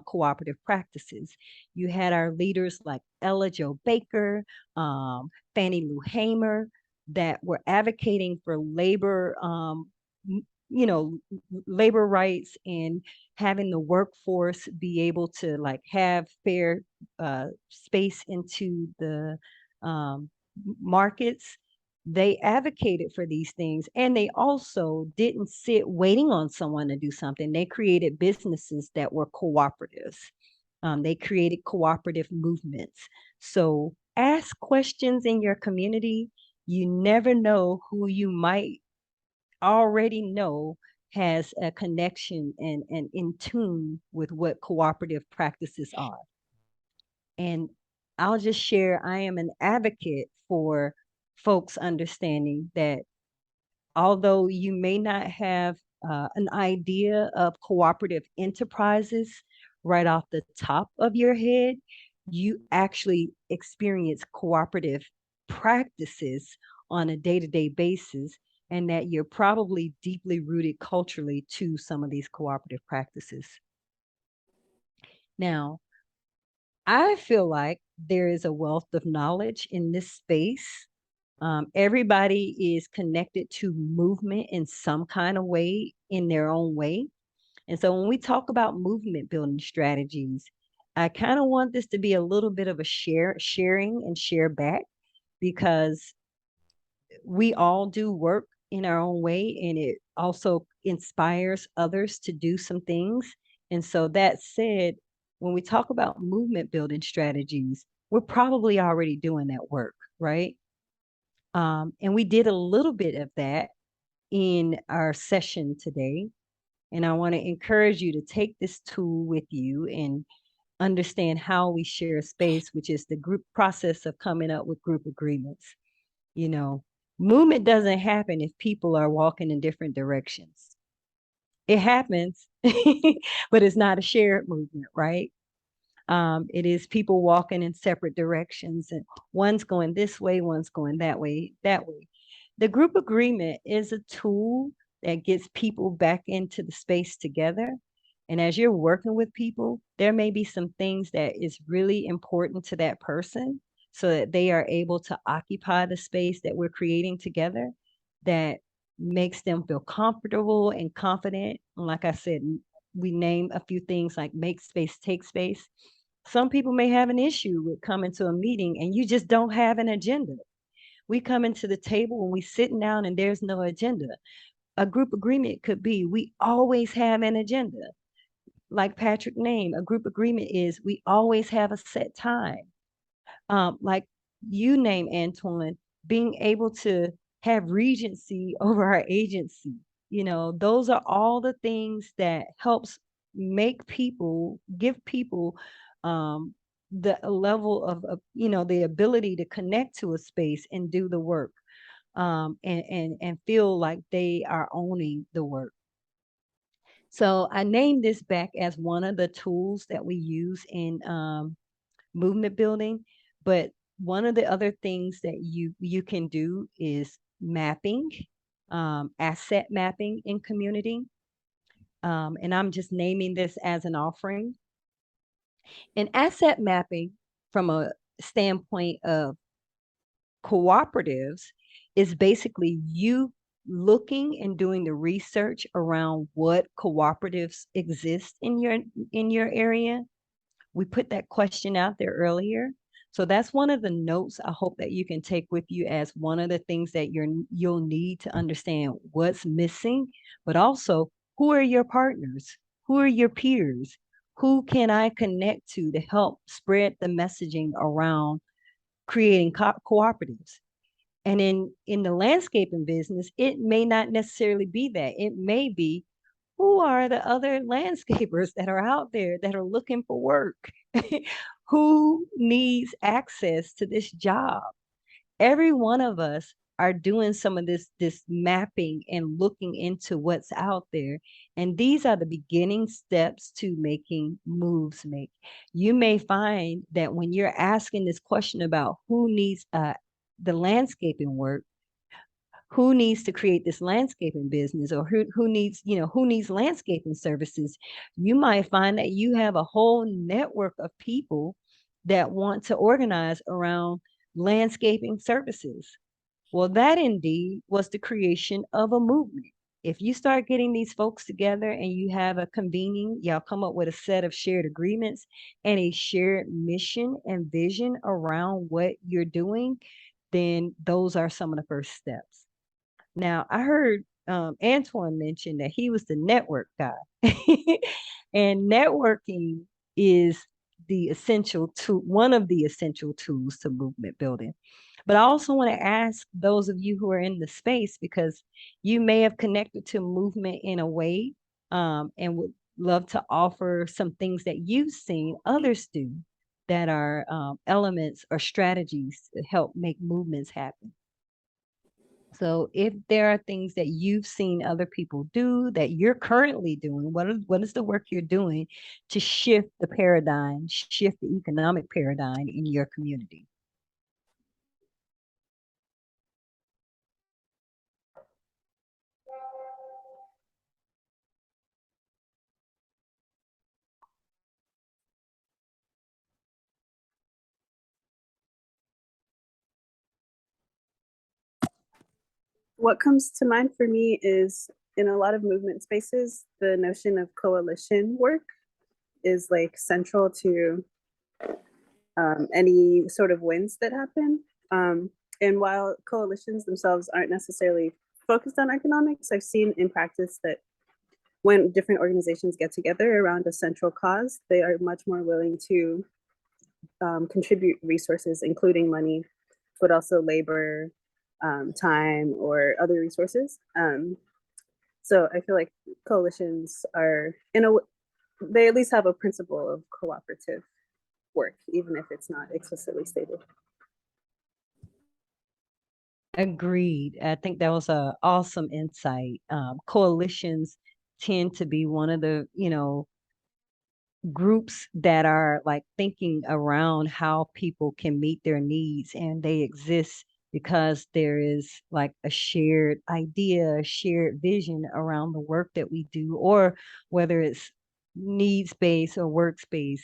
S1: cooperative practices. You had our leaders like Ella Jo Baker, Fannie Lou Hamer, that were advocating for labor, you know, labor rights, and having the workforce be able to like have fair space into the markets. They advocated for these things, and they also didn't sit waiting on someone to do something. They created businesses that were cooperatives. They created cooperative movements. So ask questions in your community. You never know who you might already know has a connection and in tune with what cooperative practices are. And I'll just share, I am an advocate for folks understanding that although you may not have an idea of cooperative enterprises right off the top of your head, you actually experience cooperative practices on a day-to-day basis, and that you're probably deeply rooted culturally to some of these cooperative practices. Now, I feel like there is a wealth of knowledge in this space. Everybody is connected to movement in some kind of way, in their own way. And so when we talk about movement building strategies, I kind of want this to be a little bit of a sharing and share back, because we all do work in our own way, and it also inspires others to do some things. And so that said, when we talk about movement building strategies, we're probably already doing that work, right? And we did a little bit of that in our session today. And I want to encourage you to take this tool with you and understand how we share space, which is the group process of coming up with group agreements. You know, movement doesn't happen if people are walking in different directions. It happens, but it's not a shared movement, right? It is people walking in separate directions, and one's going this way, one's going that way, that way. The group agreement is a tool that gets people back into the space together. And as you're working with people, there may be some things that is really important to that person, so that they are able to occupy the space that we're creating together, that makes them feel comfortable and confident. And like I said, we name a few things like make space, take space. Some people may have an issue with coming to a meeting and you just don't have an agenda. We come into the table and we sitting down and there's no agenda. A group agreement could be, we always have an agenda. Like Patrick named, a group agreement is we always have a set time. Like you name, Antoine, being able to have regency over our agency. You know, those are all the things that helps make people, give people the level of, you know, the ability to connect to a space and do the work, and feel like they are owning the work. So I named this back as one of the tools that we use in movement building. But one of the other things that you can do is mapping, asset mapping in community. And I'm just naming this as an offering. And asset mapping, from a standpoint of cooperatives, is basically you looking and doing the research around what cooperatives exist in your area, We put that question out there earlier. So that's one of the notes I hope that you can take with you as one of the things that you'll need to understand what's missing, but also who are your partners? Who are your peers? Who can I connect to help spread the messaging around creating cooperatives? And in the landscaping business, it may not necessarily be that. It may be, who are the other landscapers that are out there that are looking for work? Who needs access to this job? Every one of us are doing some of this mapping and looking into what's out there. And these are the beginning steps to making moves. You may find that when you're asking this question about who needs the landscaping work, who needs to create this landscaping business, or who needs, who needs landscaping services, you might find that you have a whole network of people that want to organize around landscaping services. Well, that indeed was the creation of a movement. If you start getting these folks together and you have a convening, y'all come up with a set of shared agreements and a shared mission and vision around what you're doing, then those are some of the first steps. Now, I heard Antoine mention that he was the network guy. And networking is the essential tool, one of the essential tools to movement building. But I also want to ask those of you who are in the space, because you may have connected to movement in a way, and would love to offer some things that you've seen others do that are elements or strategies to help make movements happen. So if there are things that you've seen other people do that you're currently doing, what is the work you're doing to shift the paradigm, shift the economic paradigm in your community?
S6: What comes to mind for me is, in a lot of movement spaces, the notion of coalition work is like central to any sort of wins that happen. And while coalitions themselves aren't necessarily focused on economics, I've seen in practice that when different organizations get together around a central cause, they are much more willing to contribute resources, including money, but also labor, time, or other resources. So I feel like coalitions are, they at least have a principle of cooperative work, even if it's not explicitly stated.
S1: Agreed. I think that was an awesome insight. Coalitions tend to be one of the, groups that are like thinking around how people can meet their needs, and they exist because there is like a shared idea, a shared vision around the work that we do, or whether it's needs-based or workspace.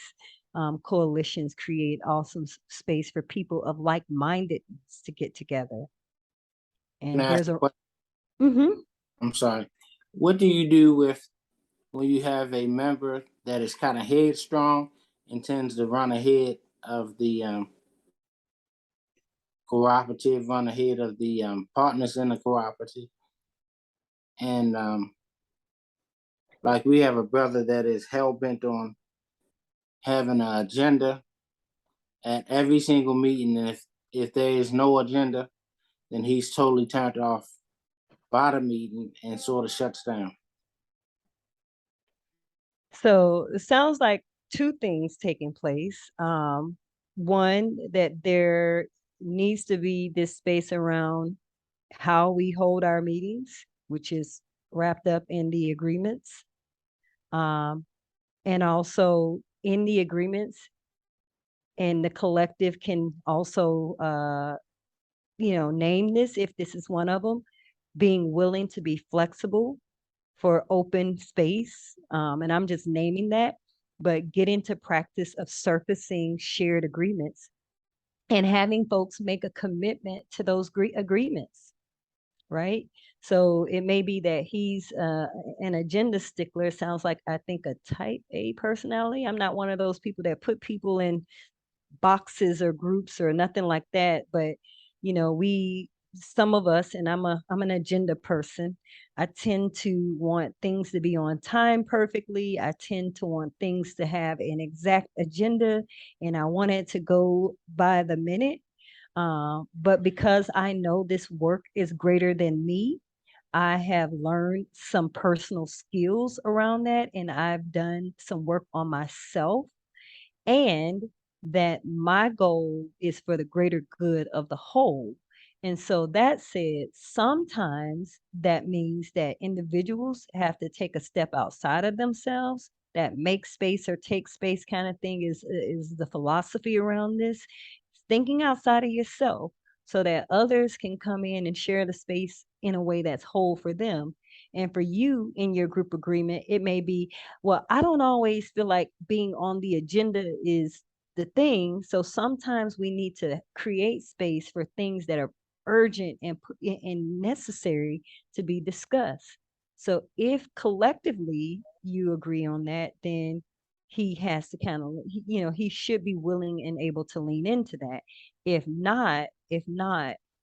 S1: Coalitions create awesome space for people of like-mindedness to get together.
S4: Can
S1: And
S4: I ask
S1: there's
S4: a
S1: a
S4: question?
S1: Mhm.
S4: I'm sorry. What do you do with when you have a member that is kind of headstrong and tends to run ahead of the cooperative, run ahead of the partners in the cooperative? And like we have a brother that is hell bent on having an agenda at every single meeting. And if there is no agenda, then he's totally turned off by the meeting and sort of shuts down.
S1: So it sounds like two things taking place. One, that there needs to be this space around how we hold our meetings, which is wrapped up in the agreements. And also in the agreements, and the collective can also, name this if this is one of them, being willing to be flexible for open space. And I'm just naming that, but get into practice of surfacing shared agreements and having folks make a commitment to those agreements, right? So it may be that he's an agenda stickler. Sounds like, I think, a type A personality. I'm not one of those people that put people in boxes or groups or nothing like that, but some of us, and I'm an agenda person. I tend to want things to be on time perfectly. I tend to want things to have an exact agenda, and I want it to go by the minute. But because I know this work is greater than me, I have learned some personal skills around that, and I've done some work on myself, and that my goal is for the greater good of the whole. And so that said, sometimes that means that individuals have to take a step outside of themselves. That make space or take space kind of thing is the philosophy around this. Thinking outside of yourself so that others can come in and share the space in a way that's whole for them. And for you in your group agreement, it may be, well, I don't always feel like being on the agenda is the thing. So sometimes we need to create space for things that are urgent and necessary to be discussed. So if collectively you agree on that, then he has to kind of, he should be willing and able to lean into that. If not,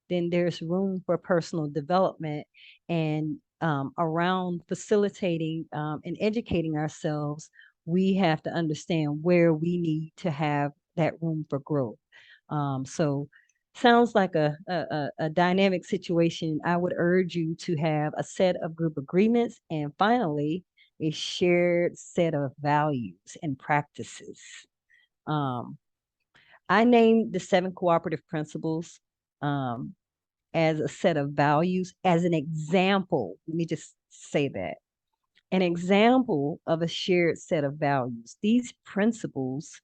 S1: then there's room for personal development and around facilitating and educating ourselves. We have to understand where we need to have that room for growth. So sounds like a dynamic situation. I would urge you to have a set of group agreements, and finally, a shared set of values and practices. Um, I named the 7 cooperative principles as a set of values as an example. Let me just say that. An example of a shared set of values. These principles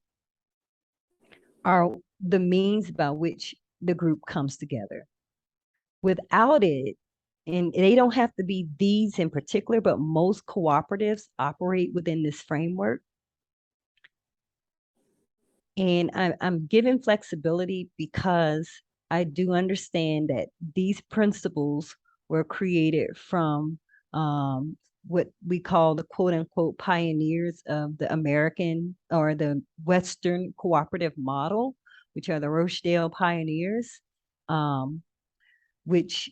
S1: are the means by which the group comes together. Without it, and they don't have to be these in particular, but most cooperatives operate within this framework. And I'm given flexibility because I do understand that these principles were created from what we call the quote unquote pioneers of the American or the Western cooperative model, which are the Rochdale pioneers, which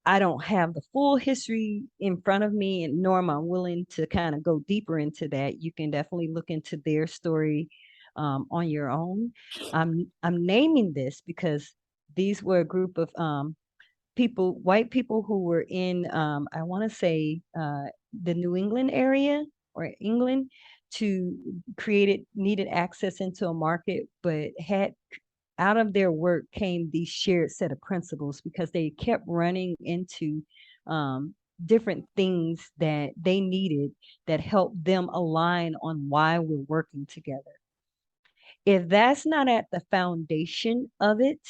S1: I don't have the full history in front of me, and nor am I willing to kind of go deeper into that. You can definitely look into their story on your own. I'm naming this because these were a group of people, white people who were in, I want to say, the New England area or England, to created needed access into a market, but had out of their work came these shared set of principles because they kept running into different things that they needed that helped them align on why we're working together. If that's not at the foundation of it,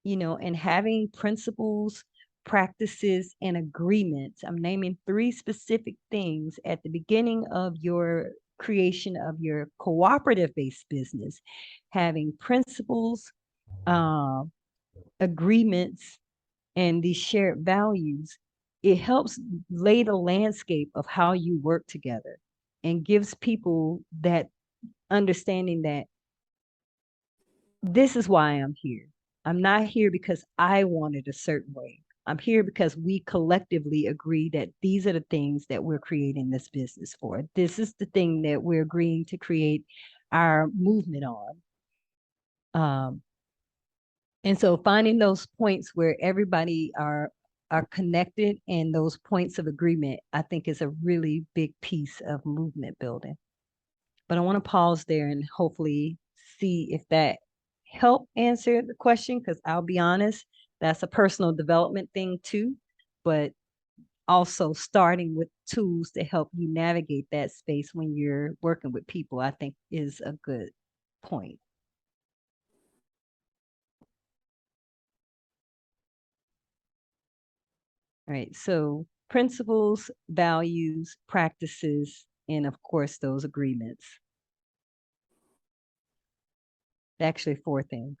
S1: and having principles, practices, and agreements, I'm naming 3 specific things at the beginning of your creation of your cooperative-based business, having principles, agreements, and these shared values, it helps lay the landscape of how you work together and gives people that understanding that this is why I'm here. I'm not here because I want it a certain way. I'm here because we collectively agree that these are the things that we're creating this business for. This is the thing that we're agreeing to create our movement on. And so finding those points where everybody are connected and those points of agreement, I think is a really big piece of movement building. But I want to pause there and hopefully see if that helped answer the question, because I'll be honest, that's a personal development thing too, but also starting with tools to help you navigate that space when you're working with people, I think is a good point. All right, so principles, values, practices, and of course, those agreements. Actually, 4 things.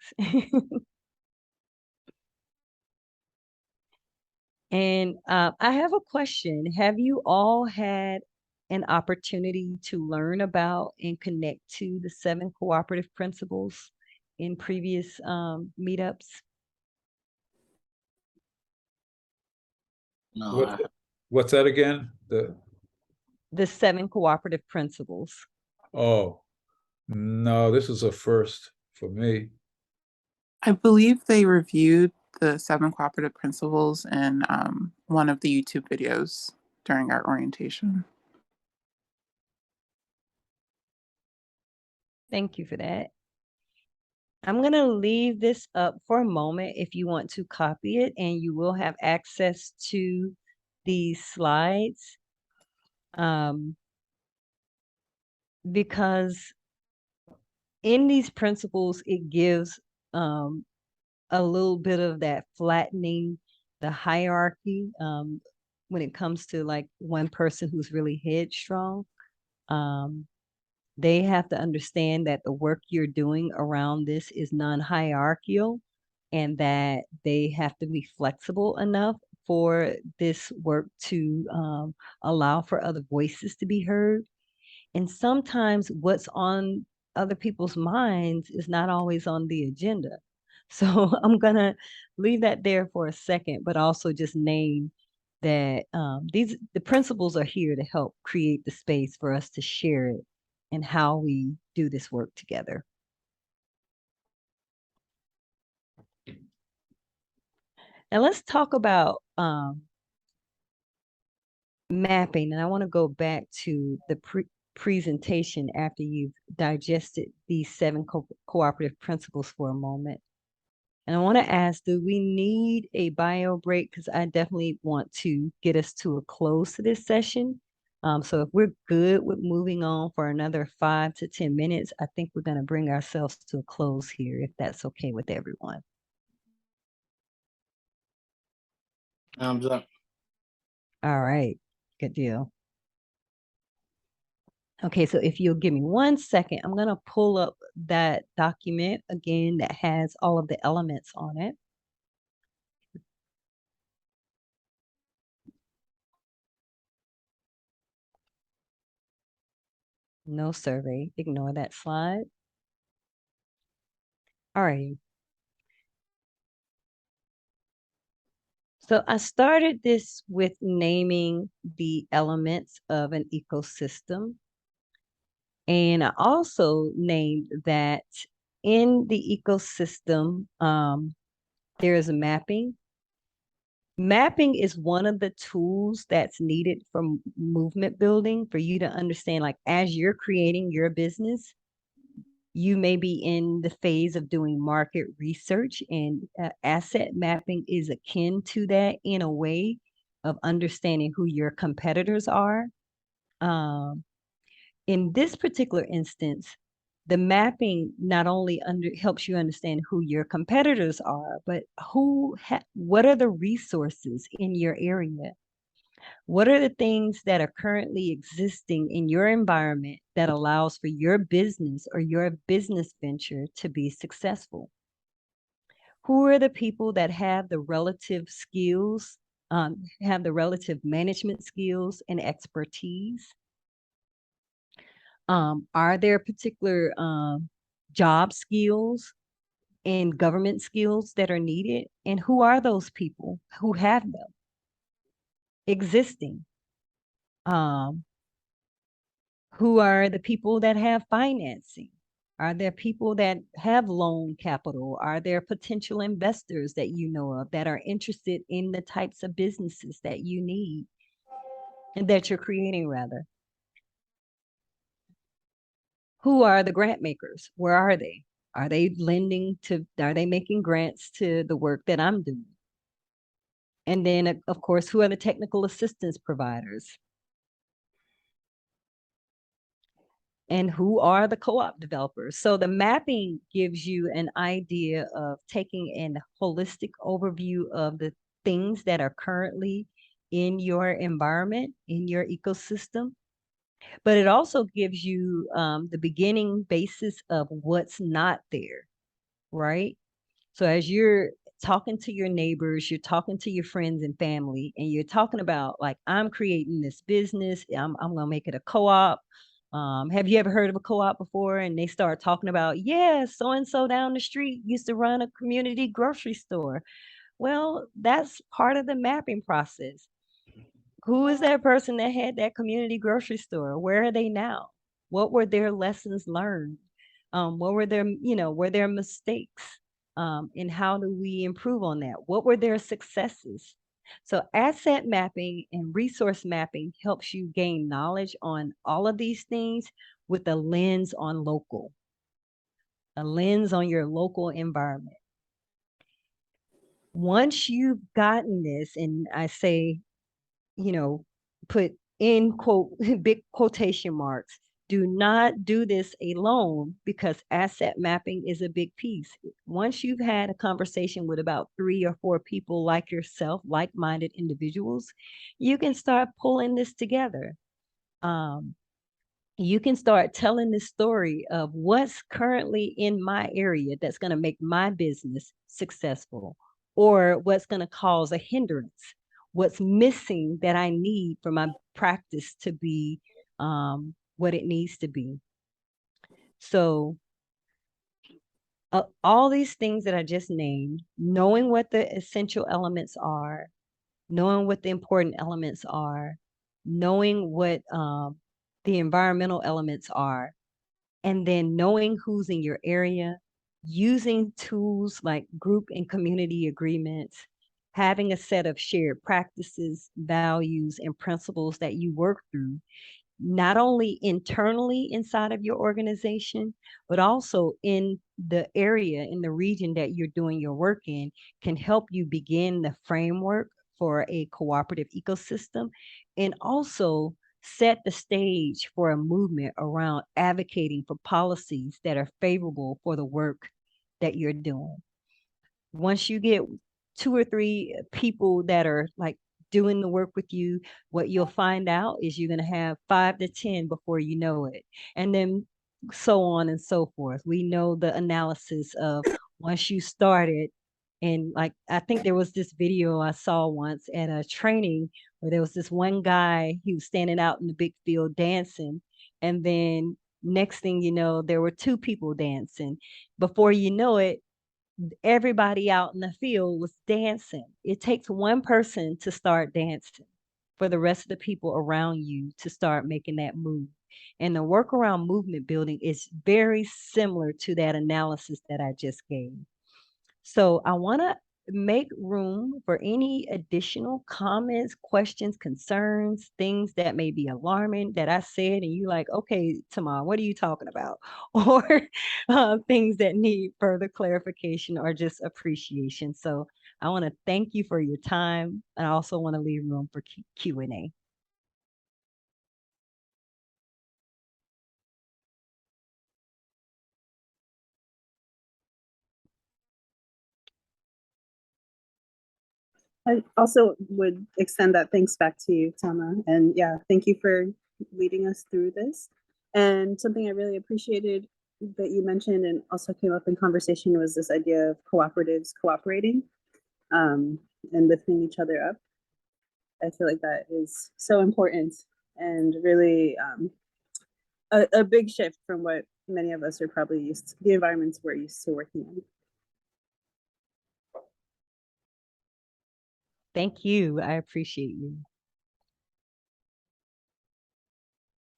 S1: And I have a question. Have you all had an opportunity to learn about and connect to the 7 cooperative principles in previous meetups?
S4: No,
S3: What, what's that again?
S1: The 7 cooperative principles.
S3: Oh, no, this is a first for me.
S7: I believe they reviewed the 7 cooperative principles in one of the YouTube videos during our orientation.
S1: Thank you for that. I'm going to leave this up for a moment if you want to copy it, and you will have access to these slides. Because in these principles, it gives a little bit of that flattening the hierarchy when it comes to like one person who's really headstrong. They have to understand that the work you're doing around this is non-hierarchical, and that they have to be flexible enough for this work to allow for other voices to be heard. And sometimes what's on other people's minds is not always on the agenda. So I'm gonna leave that there for a second, but also just name that the principles are here to help create the space for us to share it and how we do this work together. Now let's talk about mapping, and I want to go back to the presentation after you've digested these 7 cooperative principles for a moment. And I want to ask, do we need a bio break? Because I definitely want to get us to a close to this session. So if we're good with moving on for another 5 to 10 minutes, I think we're going to bring ourselves to a close here, if that's okay with everyone.
S4: thumbs up.
S1: All right, good deal. Okay, so if you'll give me 1 second, I'm going to pull up that document again that has all of the elements on it. No survey, ignore that slide. All right. So I started this with naming the elements of an ecosystem. And I also named that in the ecosystem, there is a mapping. Mapping is one of the tools that's needed for movement building, for you to understand, like, as you're creating your business, you may be in the phase of doing market research, and asset mapping is akin to that in a way of understanding who your competitors are. In this particular instance, the mapping not only helps you understand who your competitors are, but what are the resources in your area? What are the things that are currently existing in your environment that allows for your business or your business venture to be successful? Who are the people that have the relative skills, have the relative management skills and expertise? Are there particular job skills and government skills that are needed? And who are those people who have them existing? Who are the people that have financing? Are there people that have loan capital? Are there potential investors that you know of that are interested in the types of businesses that you need and that you're creating, rather? Who are the grant makers? Where are they? Are they making grants to the work that I'm doing? And then, of course, who are the technical assistance providers? And who are the co-op developers? So the mapping gives you an idea of taking a holistic overview of the things that are currently in your environment, in your ecosystem. But it also gives you the beginning basis of what's not there, right? So as you're talking to your neighbors, you're talking to your friends and family, and you're talking about like, I'm creating this business. I'm gonna make it a co-op. Have you ever heard of a co-op before? And they start talking about, yeah, so and so down the street used to run a community grocery store. Well, that's part of the mapping process. Who is that person that had that community grocery store? Where are they now? What were their lessons learned? What were their, were there mistakes? And how do we improve on that? What were their successes? So asset mapping and resource mapping helps you gain knowledge on all of these things with a lens on local, a lens on your local environment. Once you've gotten this, and I say, put in quote, big quotation marks, do not do this alone, because asset mapping is a big piece. Once you've had a conversation with about 3 or 4 people like yourself, like-minded individuals, you can start pulling this together. You can start telling the story of what's currently in my area that's going to make my business successful, or what's going to cause a hindrance, what's missing that I need for my practice to be what it needs to be. So all these things that I just named, knowing what the essential elements are, knowing what the important elements are, knowing what the environmental elements are, and then knowing who's in your area, using tools like group and community agreements, having a set of shared practices, values, and principles that you work through, not only internally inside of your organization, but also in the area, in the region that you're doing your work in, can help you begin the framework for a cooperative ecosystem, and also set the stage for a movement around advocating for policies that are favorable for the work that you're doing. Once you get 2 or 3 people that are like doing the work with you, what you'll find out is you're going to have 5 to 10 before you know it. And then so on and so forth. We know the analysis of once you started, and like, I think there was this video I saw once at a training where there was this one guy, he was standing out in the big field dancing. And then next thing you know, there were 2 people dancing. Before you know it, everybody out in the field was dancing. It takes one person to start dancing for the rest of the people around you to start making that move. And the work around movement building is very similar to that analysis that I just gave. So I want to make room for any additional comments, questions, concerns, things that may be alarming that I said, and you like, okay, Tamar, what are you talking about? Or things that need further clarification or just appreciation. So I want to thank you for your time. And I also want to leave room for Q&A.
S6: I also would extend that thanks back to you, Tama. And yeah, thank you for leading us through this. And something I really appreciated that you mentioned and also came up in conversation was this idea of cooperatives cooperating and lifting each other up. I feel like that is so important and really a big shift from what many of us are probably used to, the environments we're used to working in.
S1: Thank you. I appreciate you.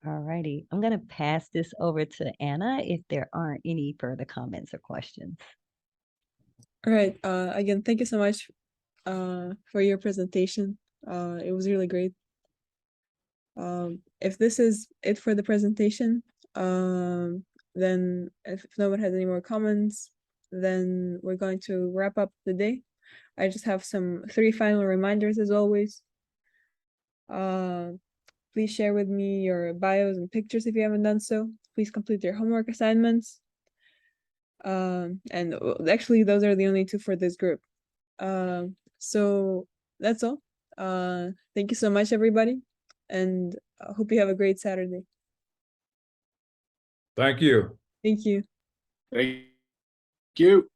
S1: All righty. I'm going to pass this over to Anna if there aren't any further comments or questions.
S9: All right. Again, thank you so much for your presentation. It was really great. If this is it for the presentation, then if no one has any more comments, then we're going to wrap up the day. I just have 3 final reminders as always. Please share with me your bios and pictures if you haven't done so. Please complete your homework assignments. And actually, those are the only 2 for this group. So that's all. Thank you so much, everybody. And I hope you have a great Saturday.
S3: Thank you.
S9: Thank you.
S5: Thank you.